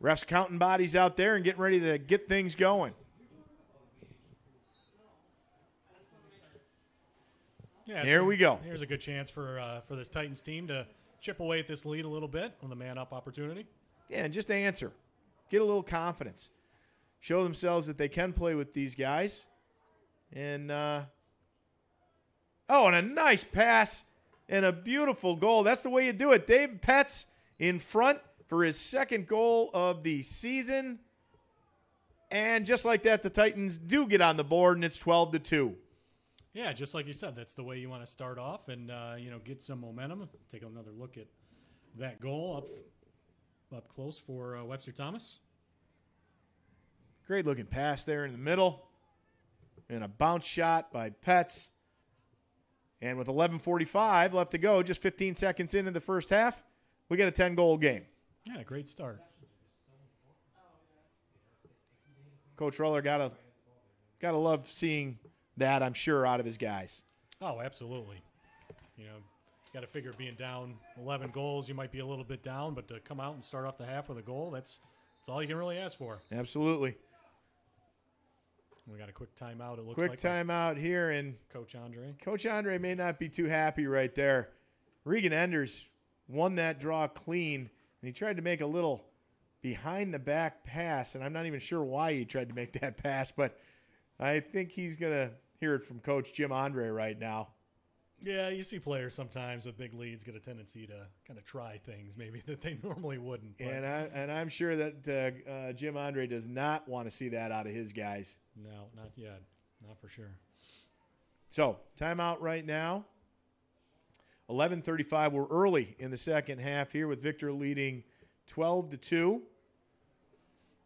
Refs counting bodies out there and getting ready to get things going. Yeah, here we go. Here's a good chance for this Titans team to chip away at this lead a little bit on the man-up opportunity. Yeah, and just answer. Get a little confidence. Show themselves that they can play with these guys. And, and a nice pass and a beautiful goal. That's the way you do it. Dave Petz in front for his second goal of the season. And just like that, the Titans do get on the board, and it's 12-2. Yeah, just like you said, that's the way you want to start off and, get some momentum. Take another look at that goal up close for Webster Thomas. Great looking pass there in the middle. And a bounce shot by Petz. And with 11:45 left to go, just 15 seconds into the first half, we get a 10-goal game. Yeah, great start. Coach Roller gotta love seeing that, I'm sure, out of his guys. Oh, absolutely. Got to figure being down 11 goals, you might be a little bit down, but to come out and start off the half with a goal, that's all you can really ask for. Absolutely. We got a quick timeout, it looks like. Quick timeout here, and Coach Andre. Coach Andre may not be too happy right there. Regan Enders won that draw clean, and he tried to make a little behind-the-back pass, and I'm not even sure why he tried to make that pass, but I think he's going to hear it from Coach Jim Andre right now. Yeah, you see players sometimes with big leads get a tendency to kind of try things maybe that they normally wouldn't. But. And I'm sure that Jim Andre does not want to see that out of his guys. No, not yet. Not for sure. So, timeout right now. 11:35. We're early in the second half here with Victor leading 12-2.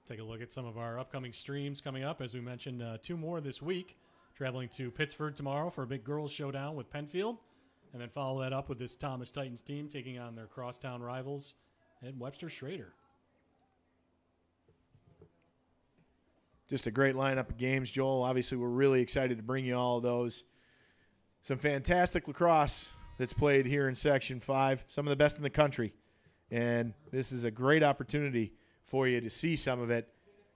Take a look at some of our upcoming streams coming up. As we mentioned, 2 more this week. Traveling to Pittsford tomorrow for a big girls showdown with Penfield. And then follow that up with this Thomas Titans team taking on their crosstown rivals at Webster Schrader. Just a great lineup of games, Joel. Obviously, we're really excited to bring you all of those. Some fantastic lacrosse that's played here in Section 5, some of the best in the country. And this is a great opportunity for you to see some of it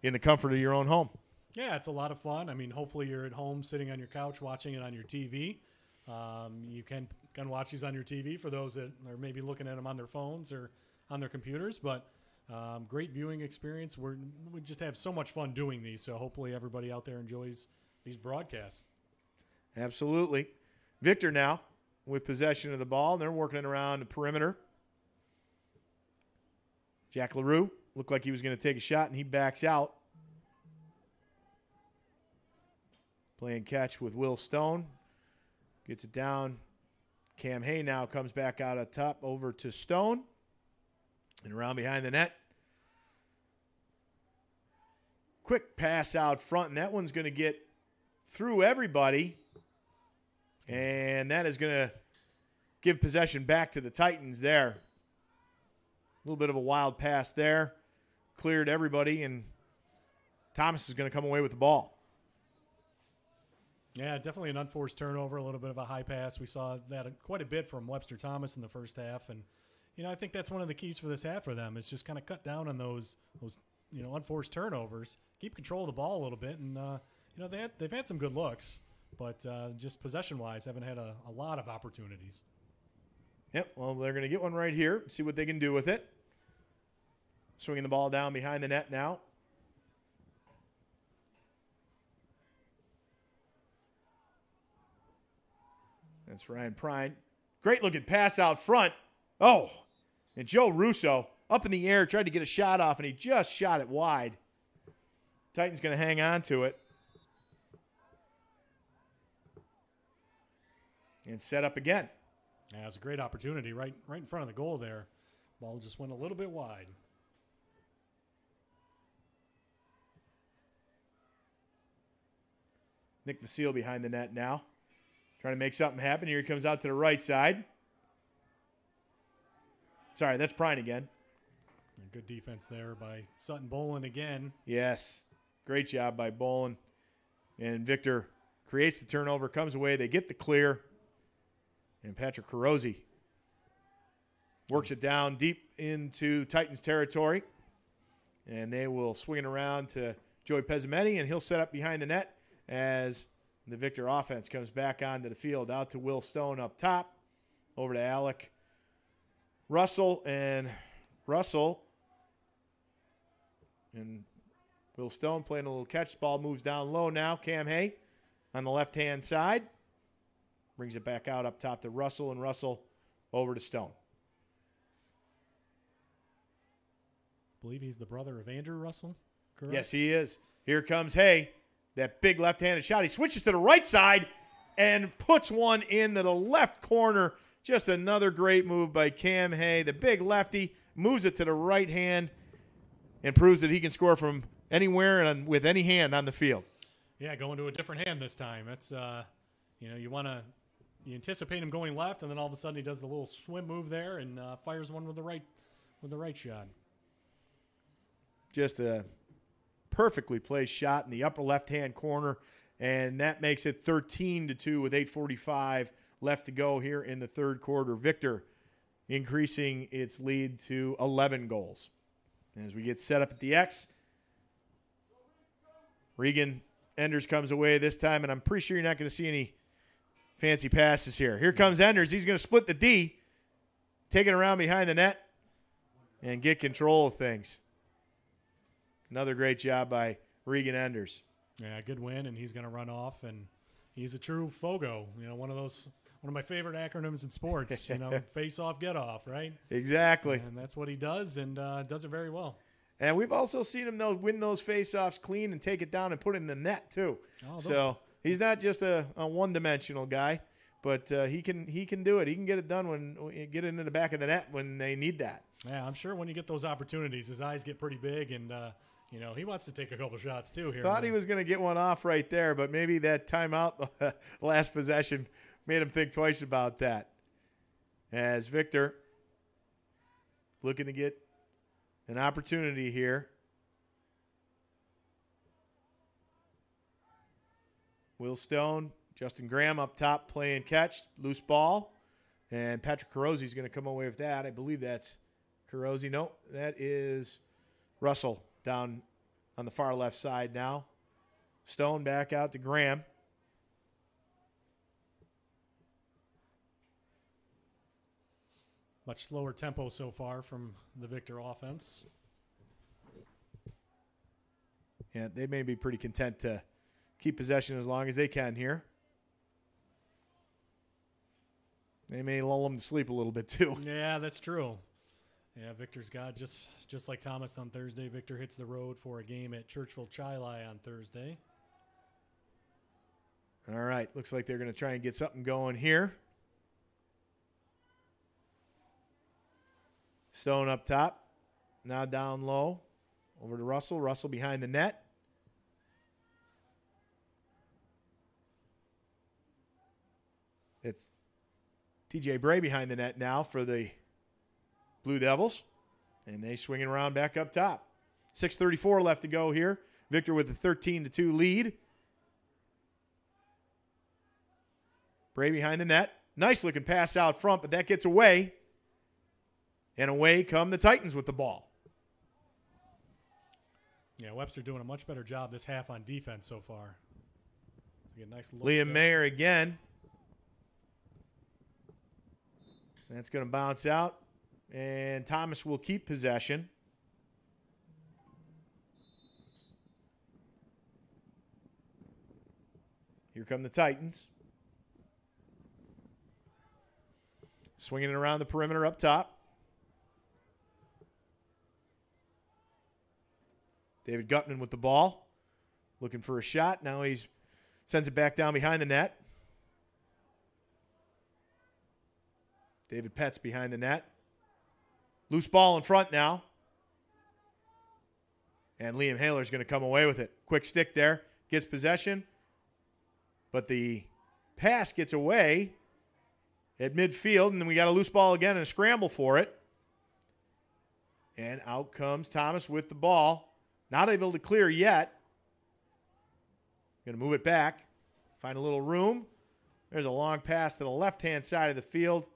in the comfort of your own home. Yeah, it's a lot of fun. I mean, hopefully you're at home sitting on your couch watching it on your TV. You can watch these on your TV for those that are maybe looking at them on their phones or on their computers. But great viewing experience. We just have so much fun doing these, so hopefully everybody out there enjoys these broadcasts. Absolutely. Victor now with possession of the ball. They're working around the perimeter. Jack LaRue looked like he was going to take a shot, and he backs out. Playing catch with Will Stone. Gets it down. Cam Hay now comes back out at top over to Stone. And around behind the net. Quick pass out front, and that one's going to get through everybody. And that is going to give possession back to the Titans there. A little bit of a wild pass there. Cleared everybody, and Thomas is going to come away with the ball. Yeah, definitely an unforced turnover, a little bit of a high pass. We saw that quite a bit from Webster Thomas in the first half. And, I think that's one of the keys for this half for them is just kind of cut down on those unforced turnovers, keep control of the ball a little bit. And, they've had some good looks, but just possession-wise haven't had a lot of opportunities. Yep, well, they're going to get one right here, see what they can do with it. Swinging the ball down behind the net now. That's Ryan Prine. Great looking pass out front. Oh, and Joe Russo up in the air, tried to get a shot off, and he just shot it wide. Titans going to hang on to it. And set up again. Yeah, it was a great opportunity right in front of the goal there. Ball just went a little bit wide. Nick Vasile behind the net now. Trying to make something happen. Here he comes out to the right side. Sorry, that's Prine again. Good defense there by Sutton Bolin again. Yes. Great job by Bolin. And Victor creates the turnover, comes away. They get the clear. And Patrick Carosi works it down deep into Titans territory. And they will swing it around to Joey Pezzamenti, and he'll set up behind the net as the Victor offense comes back onto the field. Out to Will Stone up top. Over to Alec Russell. And Russell and Will Stone playing a little catch. Ball moves down low now. Cam Hay on the left-hand side. Brings it back out up top to Russell, and Russell over to Stone. I believe he's the brother of Andrew Russell, correct? Yes, he is. Here comes Hay. That big left-handed shot. He switches to the right side and puts one into the left corner. Just another great move by Cam Hay. The big lefty moves it to the right hand and proves that he can score from anywhere and with any hand on the field. Yeah, going to a different hand this time. That's you anticipate him going left, and then all of a sudden he does the little swim move there and fires one with the right shot. Just a perfectly placed shot in the upper left-hand corner, and that makes it 13-2 with 8:45 left to go here in the third quarter. Victor increasing its lead to 11 goals. As we get set up at the X, Regan Enders comes away this time, and I'm pretty sure you're not going to see any fancy passes here. Here comes Enders. He's going to split the D, take it around behind the net, and get control of things. Another great job by Regan Enders. Yeah, good win, and he's going to run off, and he's a true Fogo. One of those one of my favorite acronyms in sports. Face off, get off, right? Exactly. And that's what he does, and does it very well. And we've also seen him win those face-offs clean and take it down and put it in the net too. So he's not just a one-dimensional guy, but he can do it. He can get it done get into the back of the net when they need that. Yeah, I'm sure when you get those opportunities, his eyes get pretty big, and he wants to take a couple shots too here. Thought he was going to get one off right there, but maybe that timeout, the last possession, made him think twice about that. As Victor looking to get an opportunity here. Will Stone, Justin Graham up top playing catch, loose ball. And Patrick Carosi going to come away with that. I believe that's Carosi. No, that is Russell down on the far left side now. Stone back out to Graham. Much slower tempo so far from the Victor offense. Yeah, they may be pretty content to keep possession as long as they can here. They may lull them to sleep a little bit too. Yeah, that's true. Yeah, Victor's got just like Thomas on Thursday. Victor hits the road for a game at Churchville Chili on Thursday. All right, looks like they're going to try and get something going here. Stone up top, now down low, over to Russell. Russell behind the net. It's TJ Bray behind the net now for the Blue Devils, and they swinging around back up top. 6:34 left to go here. Victor with a 13-2 lead. Bray behind the net. Nice looking pass out front, but that gets away. And away come the Titans with the ball. Yeah, Webster doing a much better job this half on defense so far. Get a nice look Liam Mayer again. That's going to bounce out. And Thomas will keep possession. Here come the Titans. Swinging it around the perimeter up top. David Gutman with the ball. Looking for a shot. Now he sends it back down behind the net. David Petz behind the net. Loose ball in front now. And Liam Haler's going to come away with it. Quick stick there. Gets possession. But the pass gets away at midfield. And then we got a loose ball again and a scramble for it. And out comes Thomas with the ball. Not able to clear yet. Going to move it back. Find a little room. There's a long pass to the left-hand side of the field.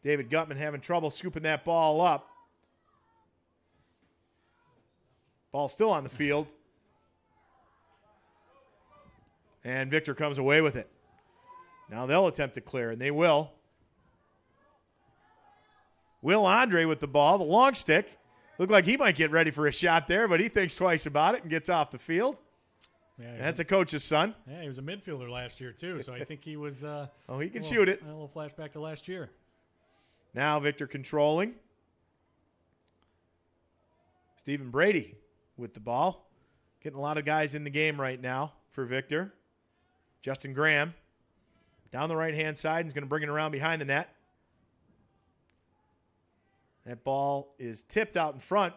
David Gutman having trouble scooping that ball up. Ball still on the field. And Victor comes away with it. Now they'll attempt to clear, and they will. Will Andre with the ball, the long stick. Looked like he might get ready for a shot there, but he thinks twice about it and gets off the field. Yeah, that's a coach's son. Yeah, he was a midfielder last year, too, so I think he was he can shoot it. A little flashback to last year. Now Victor controlling. Stephen Brady with the ball. Getting a lot of guys in the game right now for Victor. Justin Graham down the right-hand side and is going to bring it around behind the net. That ball is tipped out in front,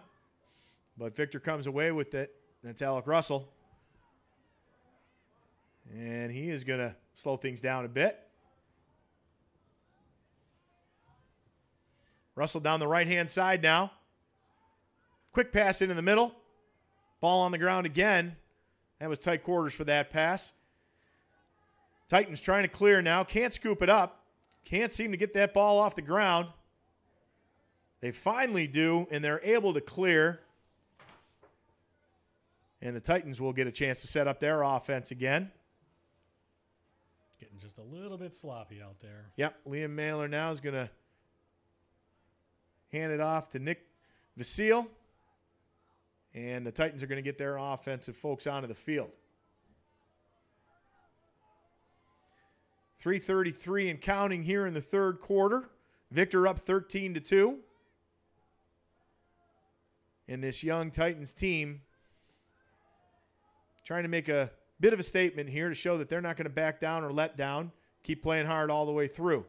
but Victor comes away with it. That's Alec Russell. And he is going to slow things down a bit. Russell down the right-hand side now. Quick pass into the middle. Ball on the ground again. That was tight quarters for that pass. Titans trying to clear now. Can't scoop it up. Can't seem to get that ball off the ground. They finally do, and they're able to clear. And the Titans will get a chance to set up their offense again. Getting just a little bit sloppy out there. Yep, Liam Mailer now is going to hand it off to Nick Vasile. And the Titans are going to get their offensive folks onto the field. 3:33 and counting here in the third quarter. Victor up 13-2. And this young Titans team trying to make a bit of a statement here to show that they're not going to back down or let down. Keep playing hard all the way through.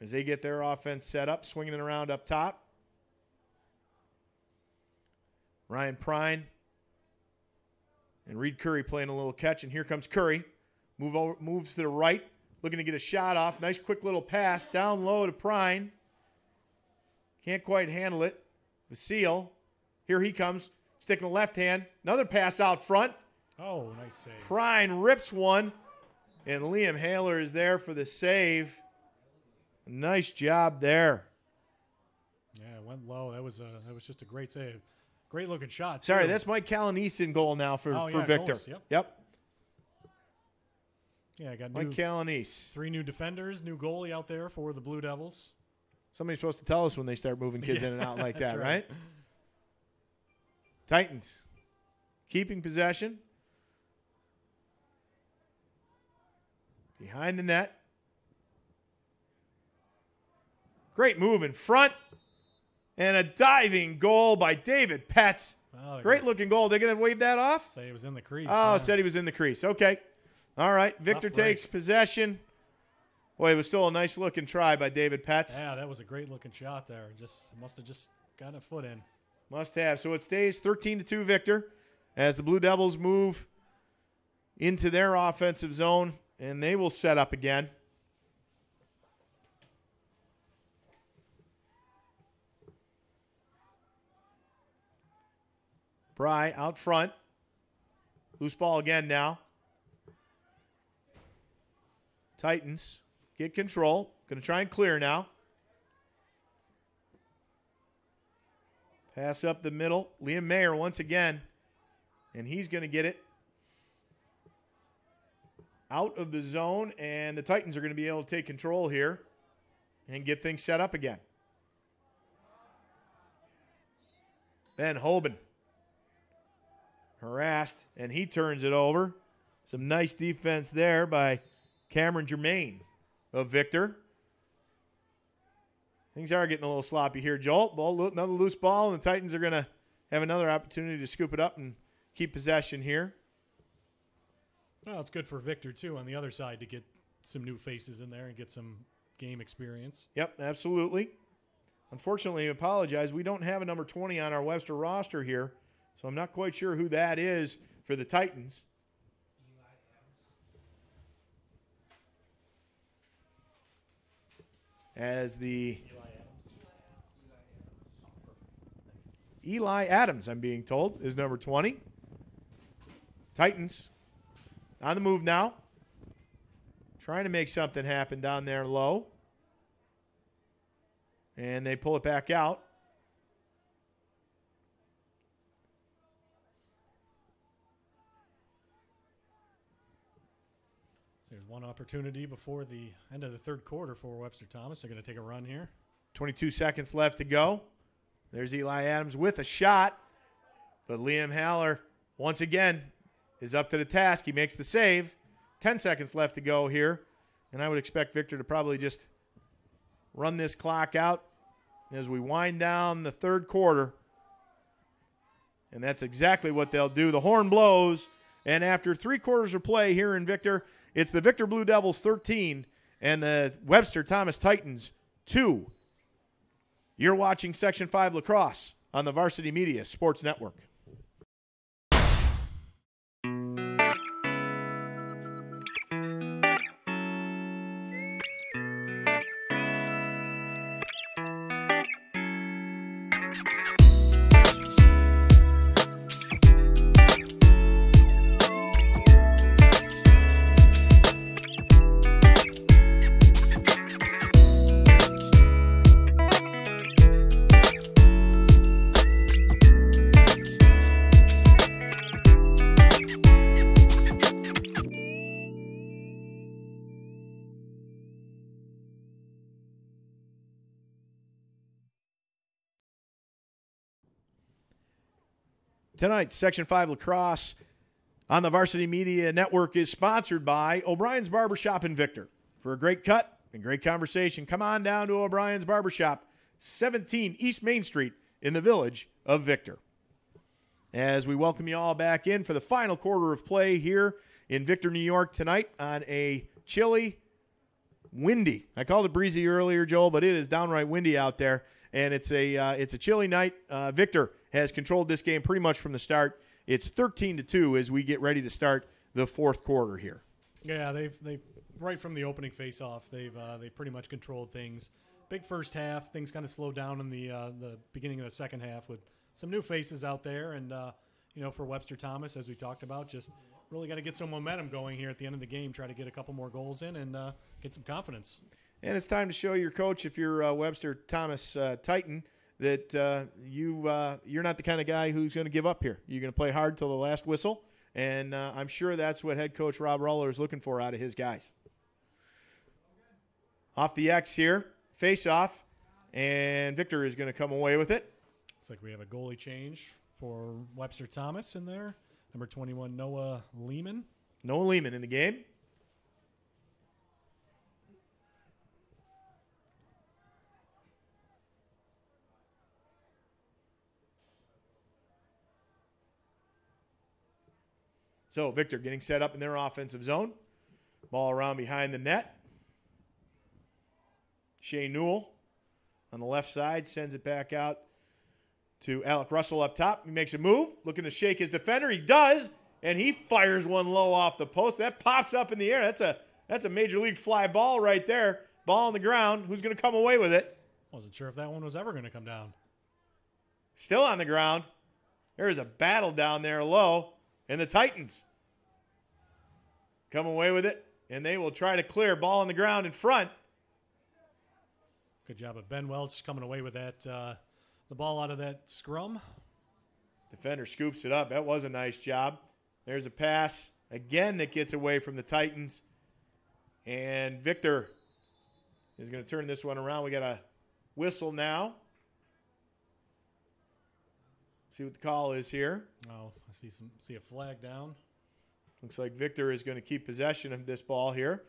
As they get their offense set up, swinging it around up top. Ryan Prine and Reed Curry playing a little catch, and here comes Curry. Moves to the right, looking to get a shot off. Nice quick little pass down low to Prine. Can't quite handle it. Vasile, here he comes, sticking the left hand. Another pass out front. Oh, nice save. Prine rips one, and Liam Haler is there for the save. Nice job there. Yeah, it went low. That was just a great save. Great looking shot, too. Sorry, that's Mike Calanese in goal now for Victor. Goals, yep. Yeah, I got Mike Calanese. 3 new defenders, new goalie out there for the Blue Devils. Somebody's supposed to tell us when they start moving kids in and out like that, right? Titans keeping possession. Behind the net. Great move in front. And a diving goal by David Petz. Oh, great looking goal. They're going to wave that off? Say he was in the crease. Oh, said he was in the crease. Okay. All right. Victor takes possession. Boy, it was still a nice looking try by David Petz. Yeah, that was a great looking shot there. Must have just got a foot in. Must have. So it stays 13-2 Victor as the Blue Devils move into their offensive zone, and they will set up again. Bry out front. Loose ball again now. Titans get control. Going to try and clear now. Pass up the middle. Liam Mayer once again. And he's going to get it out of the zone. And the Titans are going to be able to take control here and get things set up again. Ben Hoban harassed, and he turns it over. Some nice defense there by Cameron Germain of Victor. Things are getting a little sloppy here, Joel. Another loose ball, and the Titans are going to have another opportunity to scoop it up and keep possession here. Well, it's good for Victor, too, on the other side to get some new faces in there and get some game experience. Yep, absolutely. Unfortunately, I apologize. We don't have a number 20 on our Webster roster here, so I'm not quite sure who that is for the Titans. As the Eli Adams, I'm being told, is number 20. Titans on the move now. Trying to make something happen down there low. And they pull it back out. So there's one opportunity before the end of the third quarter for Webster Thomas. They're going to take a run here. 22 seconds left to go. There's Eli Adams with a shot. But Liam Haller, once again, is up to the task. He makes the save. 10 seconds left to go here. And I would expect Victor to probably just run this clock out as we wind down the third quarter. And that's exactly what they'll do. The horn blows. And after 3 quarters of play here in Victor, it's the Victor Blue Devils 13 and the Webster Thomas Titans 2. You're watching Section 5 Lacrosse on the Varsity Media Sports Network. Tonight, Section 5 Lacrosse on the Varsity Media Network is sponsored by O'Brien's Barbershop in Victor. For a great cut and great conversation, come on down to O'Brien's Barbershop, 17 East Main Street in the village of Victor. As we welcome you all back in for the final quarter of play here in Victor, New York tonight on a chilly, windy. I called it breezy earlier, Joel, but it is downright windy out there, and it's a chilly night. Victor has controlled this game pretty much from the start. It's 13-2 as we get ready to start the fourth quarter here. Yeah, they've right from the opening face-off, they pretty much controlled things. Big first half, things kind of slowed down in the beginning of the second half with some new faces out there, and for Webster Thomas, as we talked about, just really got to get some momentum going here at the end of the game, try to get a couple more goals in and get some confidence. And it's time to show your coach, if you're Webster Thomas Titan, that you're not the kind of guy who's going to give up here. You're going to play hard till the last whistle, and I'm sure that's what head coach Rob Ruller is looking for out of his guys. Off the X here, face off, and Victor is going to come away with it. Looks like we have a goalie change for Webster Thomas in there. Number 21, Noah Lehman. Noah Lehman in the game. So Victor getting set up in their offensive zone. Ball around behind the net. Shea Newell on the left side sends it back out to Alec Russell up top. He makes a move, looking to shake his defender. He does, and he fires one low off the post. That pops up in the air. That's a major league fly ball right there. Ball on the ground. Who's going to come away with it? Wasn't sure if that one was ever going to come down. Still on the ground. There is a battle down there low, and the Titans come away with it, and they will try to clear. Ball on the ground in front. Good job of Ben Welch coming away with that. The ball out of that scrum. Defender scoops it up. That was a nice job. There's a pass again that gets away from the Titans. And Victor is going to turn this one around. We got a whistle now. See what the call is here. Oh, I see a flag down. Looks like Victor is going to keep possession of this ball here.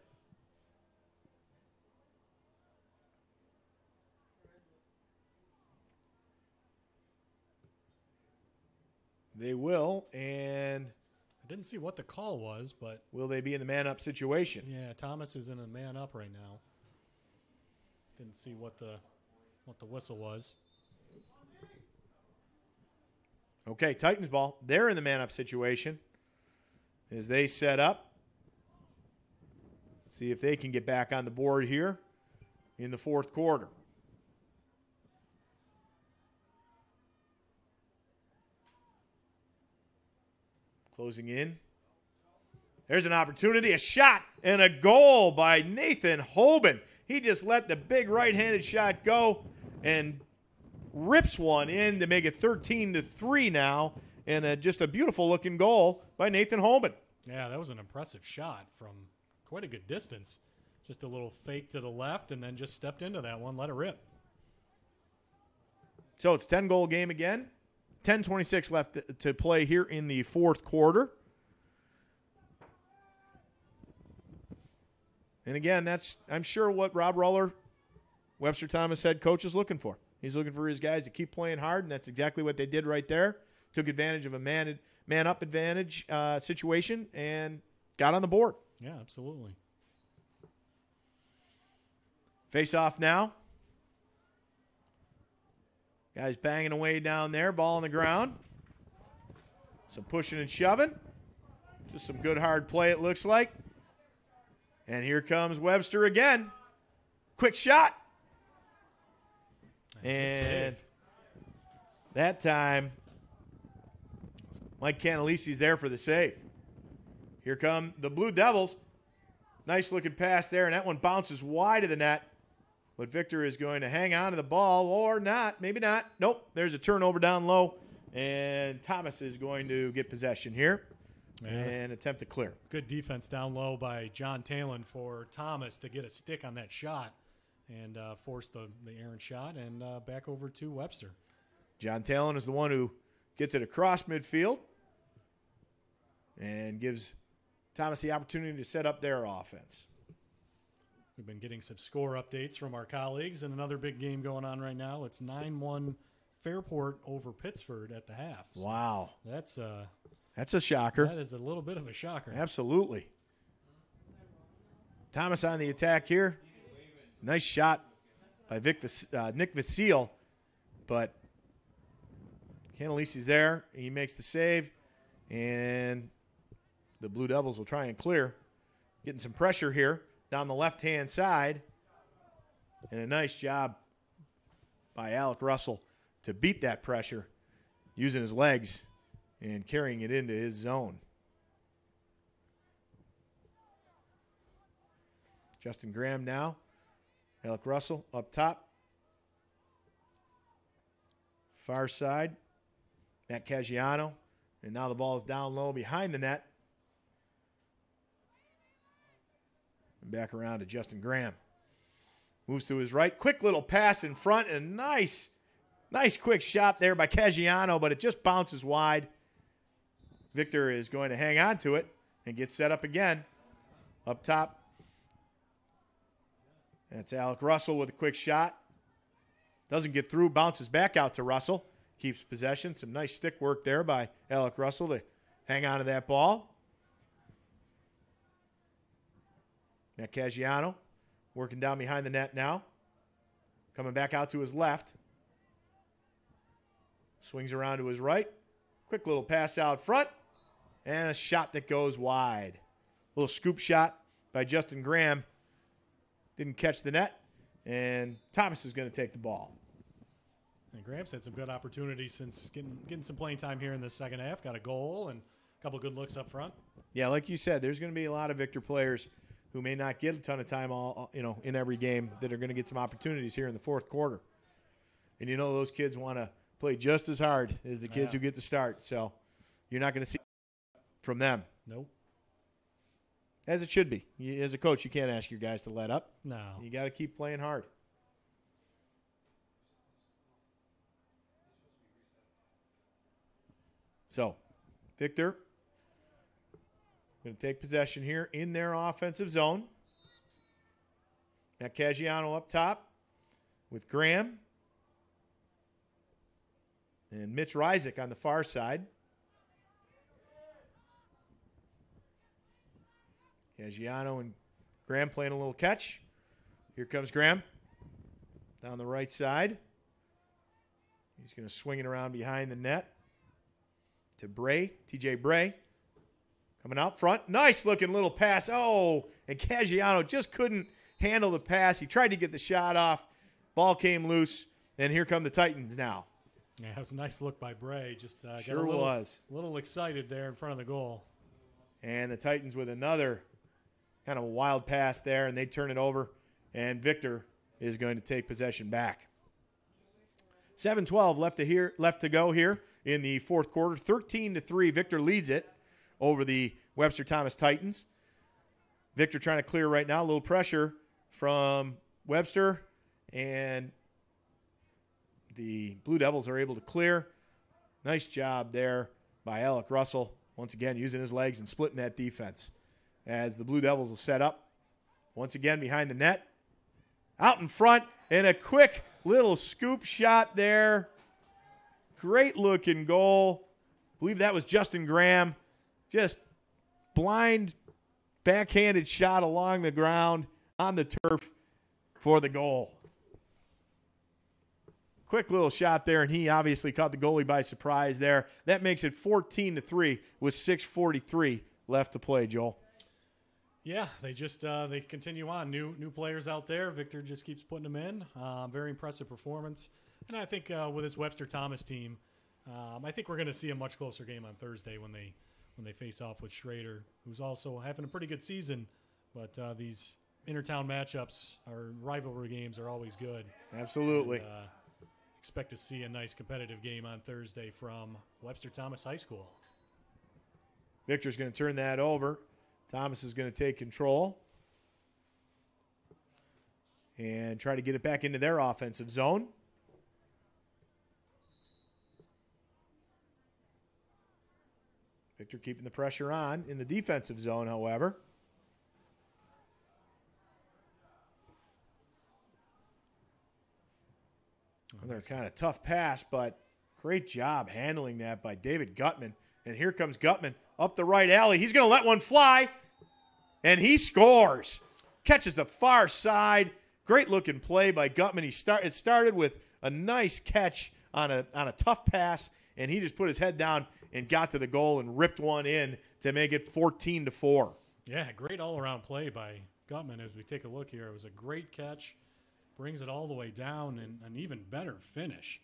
They will, and I didn't see what the call was, but will they be in the man-up situation? Yeah, Thomas is in a man-up right now. Didn't see what the whistle was. Okay, Titans ball. They're in the man-up situation as they set up. See if they can get back on the board here in the fourth quarter. Closing in. There's an opportunity, a shot, and a goal by Nathan Hoban. He just let the big right-handed shot go and rips one in to make it 13-3 now, and just a beautiful-looking goal by Nathan Hoban. Yeah, that was an impressive shot from quite a good distance. Just a little fake to the left, and then just stepped into that one, let it rip. So it's a 10-goal game again. 10:26 left to play here in the fourth quarter. And again, that's, I'm sure, what Rob Ruller, Webster Thomas head coach, is looking for. He's looking for his guys to keep playing hard, and that's exactly what they did right there. Took advantage of a man-up advantage situation and got on the board. Yeah, absolutely. Face off now. Guys banging away down there. Ball on the ground. Some pushing and shoving. Just some good hard play, it looks like. And here comes Webster again. Quick shot. And that time, Mike Canalisi's there for the save. Here come the Blue Devils. Nice looking pass there, and that one bounces wide of the net. But Victor is going to hang on to the ball, or not. Maybe not. Nope. There's a turnover down low, and Thomas is going to get possession here and attempt to clear. Good defense down low by John Talon for Thomas to get a stick on that shot and force the errant shot, and back over to Webster. John Talon is the one who gets it across midfield. and gives Thomas the opportunity to set up their offense. We've been getting some score updates from our colleagues, and another big game going on right now. It's 9-1 Fairport over Pittsford at the half. So wow. That's a shocker. That is a little bit of a shocker. Absolutely. Thomas on the attack here. Nice shot by Nick Vasile, but Canalisi's there. He makes the save, and the Blue Devils will try and clear. Getting some pressure here down the left-hand side, and a nice job by Alec Russell to beat that pressure using his legs and carrying it into his zone. Justin Graham now. Alec Russell up top. Far side. Matt Caggiano. And now the ball is down low behind the net. And back around to Justin Graham. Moves to his right. Quick little pass in front. And nice quick shot there by Caggiano, but it just bounces wide. Victor is going to hang on to it and get set up again. Up top. That's Alec Russell with a quick shot. Doesn't get through, bounces back out to Russell. Keeps possession. Some nice stick work there by Alec Russell to hang on to that ball. Matt Caggiano working down behind the net now. Coming back out to his left. Swings around to his right. Quick little pass out front. And a shot that goes wide. Little scoop shot by Justin Graham. Didn't catch the net, and Thomas is going to take the ball. And Graham's had some good opportunities since getting some playing time here in the second half. Got a goal and a couple good looks up front. Yeah, like you said, there's going to be a lot of Victor players who may not get a ton of time in every game that are going to get some opportunities here in the fourth quarter. And those kids want to play just as hard as the kids who get to start. So you're not going to see from them. Nope. As it should be. As a coach, you can't ask your guys to let up. No. You got to keep playing hard. So, Victor going to take possession here in their offensive zone. Matt Caggiano up top with Graham. And Mitch Rysick on the far side. Caggiano and Graham playing a little catch. Here comes Graham down the right side. He's going to swing it around behind the net to Bray, TJ Bray. Coming out front. Nice looking little pass. Oh, and Caggiano just couldn't handle the pass. He tried to get the shot off. Ball came loose, and here come the Titans now. Yeah, it was a nice look by Bray. Just sure got a little excited there in front of the goal. And the Titans with another kind of a wild pass there, and they turn it over, and Victor is going to take possession back. 7:12 left to go here in the fourth quarter. 13-3, Victor leads it over the Webster Thomas Titans. Victor trying to clear right now. A little pressure from Webster, and the Blue Devils are able to clear. Nice job there by Alec Russell, once again using his legs and splitting that defense. As the Blue Devils will set up once again behind the net. Out in front, and a quick little scoop shot there. Great looking goal. I believe that was Justin Graham. Just blind backhanded shot along the ground on the turf for the goal. Quick little shot there, and he obviously caught the goalie by surprise there. That makes it 14-3 with 6:43 left to play, Joel. Yeah, they just they continue on. New players out there. Victor just keeps putting them in. Very impressive performance. And I think with this Webster Thomas team, I think we're going to see a much closer game on Thursday when they face off with Schrader, who's also having a pretty good season. But these intertown matchups, our rivalry games, are always good. Absolutely. And, expect to see a nice competitive game on Thursday from Webster Thomas High School. Victor's going to turn that over. Thomas is going to take control and try to get it back into their offensive zone. Victor keeping the pressure on in the defensive zone, however. Another kind of tough pass, but great job handling that by David Gutman. And here comes Gutman up the right alley. He's going to let one fly, and he scores. Catches the far side. Great looking play by Gutman. It started with a nice catch on a tough pass, and he just put his head down and got to the goal and ripped one in to make it 14-4. Yeah, great all-around play by Gutman. As we take a look here, it was a great catch. Brings it all the way down, and an even better finish.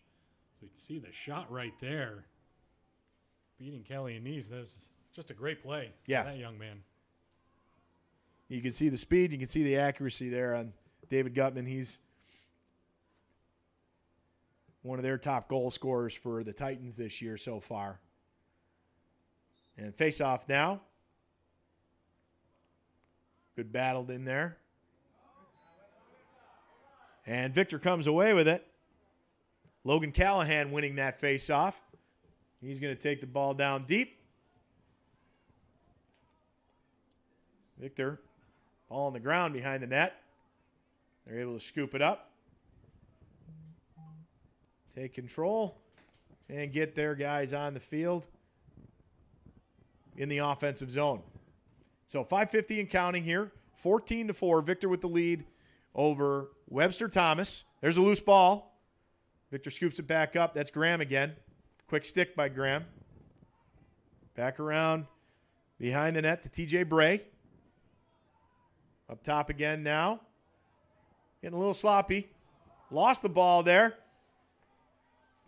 So you can see the shot right there. Beating Calianese. That's just a great play for that young man. You can see the speed. You can see the accuracy there on David Gutman. He's one of their top goal scorers for the Titans this year so far. And face-off now. Good battled in there. And Victor comes away with it. Logan Callahan winning that face-off. He's going to take the ball down deep. Victor, ball on the ground behind the net. They're able to scoop it up. Take control and get their guys on the field in the offensive zone. So 5:50 and counting here. 14-4. Victor with the lead over Webster Thomas. There's a loose ball. Victor scoops it back up. That's Graham again. Quick stick by Graham. Back around behind the net to TJ Bray. Up top again now. Getting a little sloppy. Lost the ball there.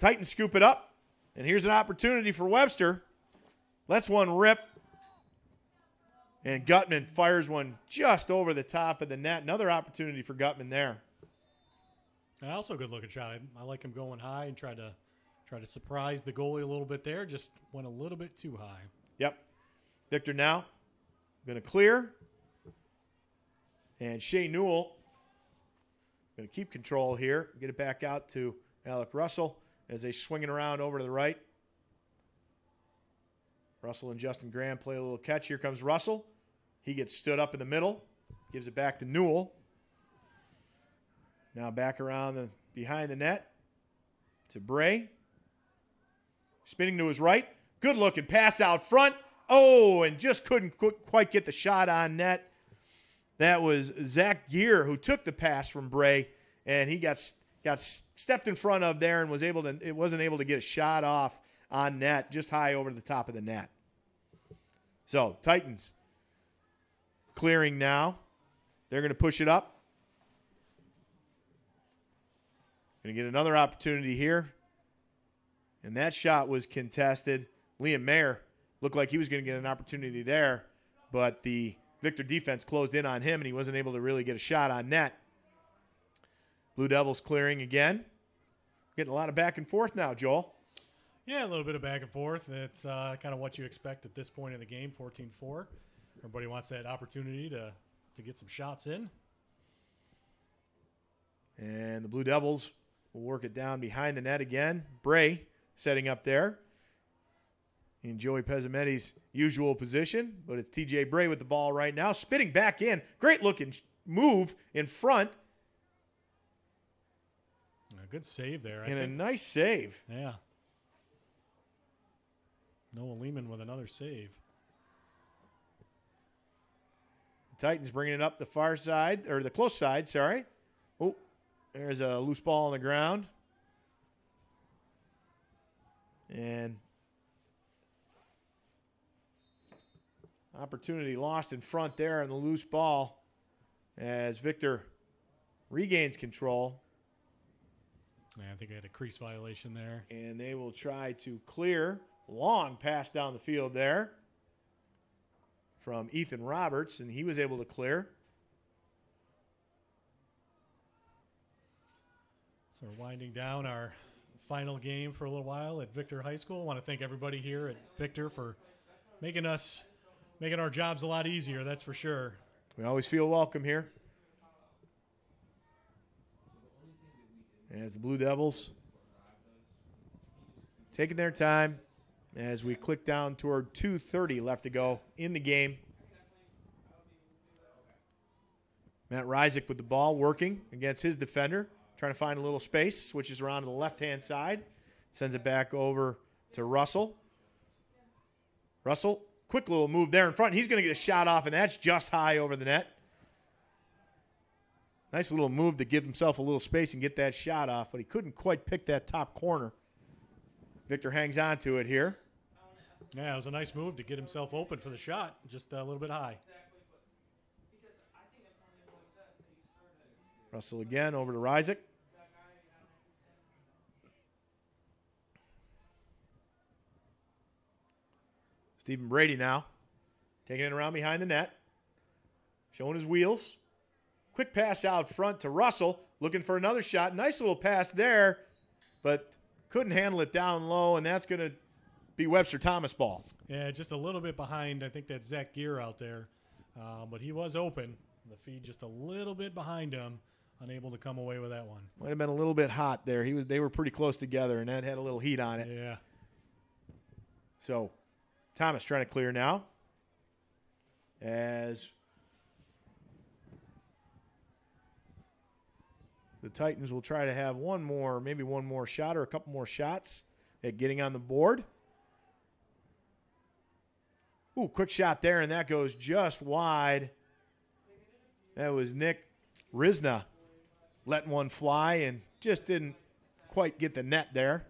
Titans scoop it up. And here's an opportunity for Webster. Lets one rip. And Gutman fires one just over the top of the net. Another opportunity for Gutman there. Also a good-looking shot. I like him going high and try to surprise the goalie a little bit there. Just went a little bit too high. Yep. Victor now going to clear. And Shea Newell going to keep control here. Get it back out to Alec Russell as they swing it around over to the right. Russell and Justin Graham play a little catch. Here comes Russell. He gets stood up in the middle. Gives it back to Newell. Now back around behind the net to Bray. Spinning to his right. Good looking pass out front. Oh, and just couldn't quite get the shot on net. That was Zach Gear who took the pass from Bray, and he got stepped in front of there and wasn't able to get a shot off on net, just high over the top of the net. So Titans clearing now. They're going to push it up. Going to get another opportunity here. And that shot was contested. Liam Mayer looked like he was going to get an opportunity there, but the Victor defense closed in on him, and he wasn't able to really get a shot on net. Blue Devils clearing again. Getting a lot of back and forth now, Joel. Yeah, a little bit of back and forth. It's kind of what you expect at this point in the game, 14-4. Everybody wants that opportunity to get some shots in. And the Blue Devils will work it down behind the net again. Bray setting up there in Joey Pezzametti's usual position, but it's TJ Bray with the ball right now, spitting back in. Great looking move in front. A good save there. A nice save. Yeah. Noah Lehman with another save. The Titans bringing it up the far side, or the close side, sorry. Oh, there's a loose ball on the ground. And opportunity lost in front there on the loose ball as Victor regains control. Yeah, I think I had a crease violation there. And they will try to clear. Long pass down the field there from Ethan Roberts, and he was able to clear. So we're winding down our final game for a little while at Victor High School. I want to thank everybody here at Victor for making our jobs a lot easier, that's for sure. We always feel welcome here. As the Blue Devils taking their time, as we click down toward 2:30 left to go in the game. Matt Reisig with the ball, working against his defender, trying to find a little space, switches around to the left-hand side, sends it back over to Russell. Russell, quick little move there in front. He's going to get a shot off, and that's just high over the net. Nice little move to give himself a little space and get that shot off, but he couldn't quite pick that top corner. Victor hangs on to it here. Yeah, it was a nice move to get himself open for the shot, just a little bit high. Russell again over to Reisig. Stephen Brady now taking it around behind the net, showing his wheels. Quick pass out front to Russell, looking for another shot. Nice little pass there, but couldn't handle it down low, and that's going to be Webster Thomas ball. Yeah, just a little bit behind. I think that's Zach Gear out there, but he was open. The feed just a little bit behind him, unable to come away with that one. Might have been a little bit hot there. They were pretty close together, and that had a little heat on it. Yeah. So Thomas trying to clear now as the Titans will try to have maybe one more shot or a couple more shots at getting on the board. Ooh, quick shot there, and that goes just wide. That was Nick Rizna letting one fly and just didn't quite get the net there.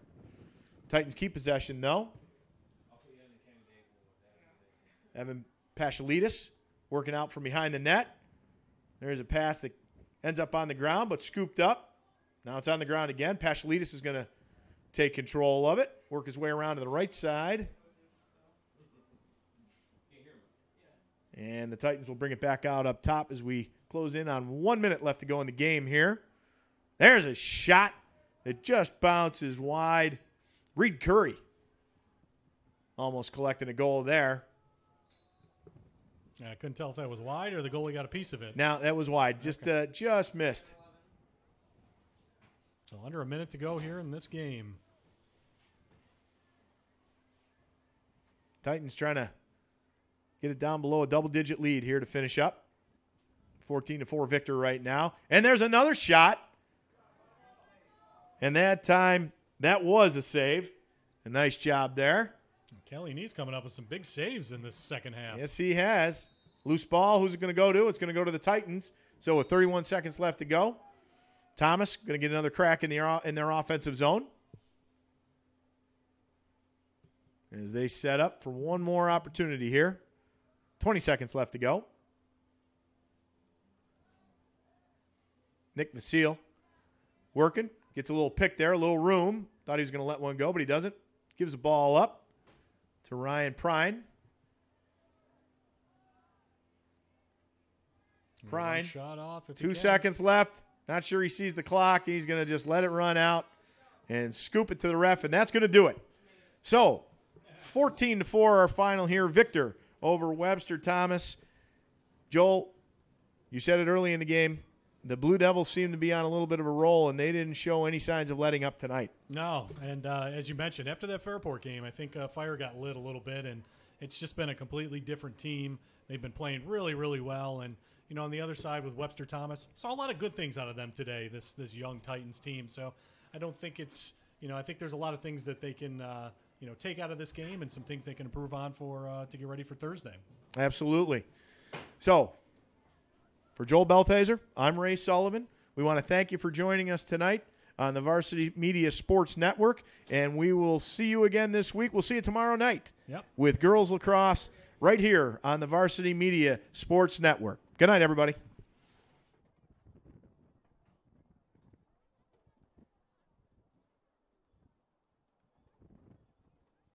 Titans keep possession, though. Evan Pashalidis working out from behind the net. There's a pass that ends up on the ground but scooped up. Now it's on the ground again. Pashalidis is going to take control of it, work his way around to the right side. And the Titans will bring it back out up top as we close in on 1 minute left to go in the game here. There's a shot that just bounces wide. Reed Curry almost collecting a goal there. I couldn't tell if that was wide or the goalie got a piece of it. Now that was wide. Just missed. So under a minute to go here in this game. Titans trying to get it down below a double-digit lead here to finish up. 14-4 victor right now. And there's another shot. And that time, that was a save. A nice job there. Kelly Nee's coming up with some big saves in this second half. Yes, he has. Loose ball, who's it going to go to? It's going to go to the Titans. So with 31 seconds left to go, Thomas going to get another crack in their offensive zone. As they set up for one more opportunity here. 20 seconds left to go. Nick Vasile working. Gets a little pick there, a little room. Thought he was going to let one go, but he doesn't. Gives the ball up to Ryan Prine. Prine, shot off 2 seconds left. Not sure he sees the clock. He's going to just let it run out and scoop it to the ref, and that's going to do it. So, 14-4 our final here. Victor over Webster Thomas. Joel, you said it early in the game. The Blue Devils seem to be on a little bit of a roll, and they didn't show any signs of letting up tonight. No, and as you mentioned, after that Fairport game, I think fire got lit a little bit, and it's just been a completely different team. They've been playing really, really well, and you know, on the other side with Webster Thomas, saw a lot of good things out of them today. This young Titans team. So I don't think it's, you know, I think there's a lot of things that they can take out of this game, and some things they can improve on for to get ready for Thursday. Absolutely. So, for Joel Belthazer, I'm Ray Sullivan. We want to thank you for joining us tonight on the Varsity Media Sports Network, and we will see you again this week. We'll see you tomorrow night with girls lacrosse right here on the Varsity Media Sports Network. Good night, everybody.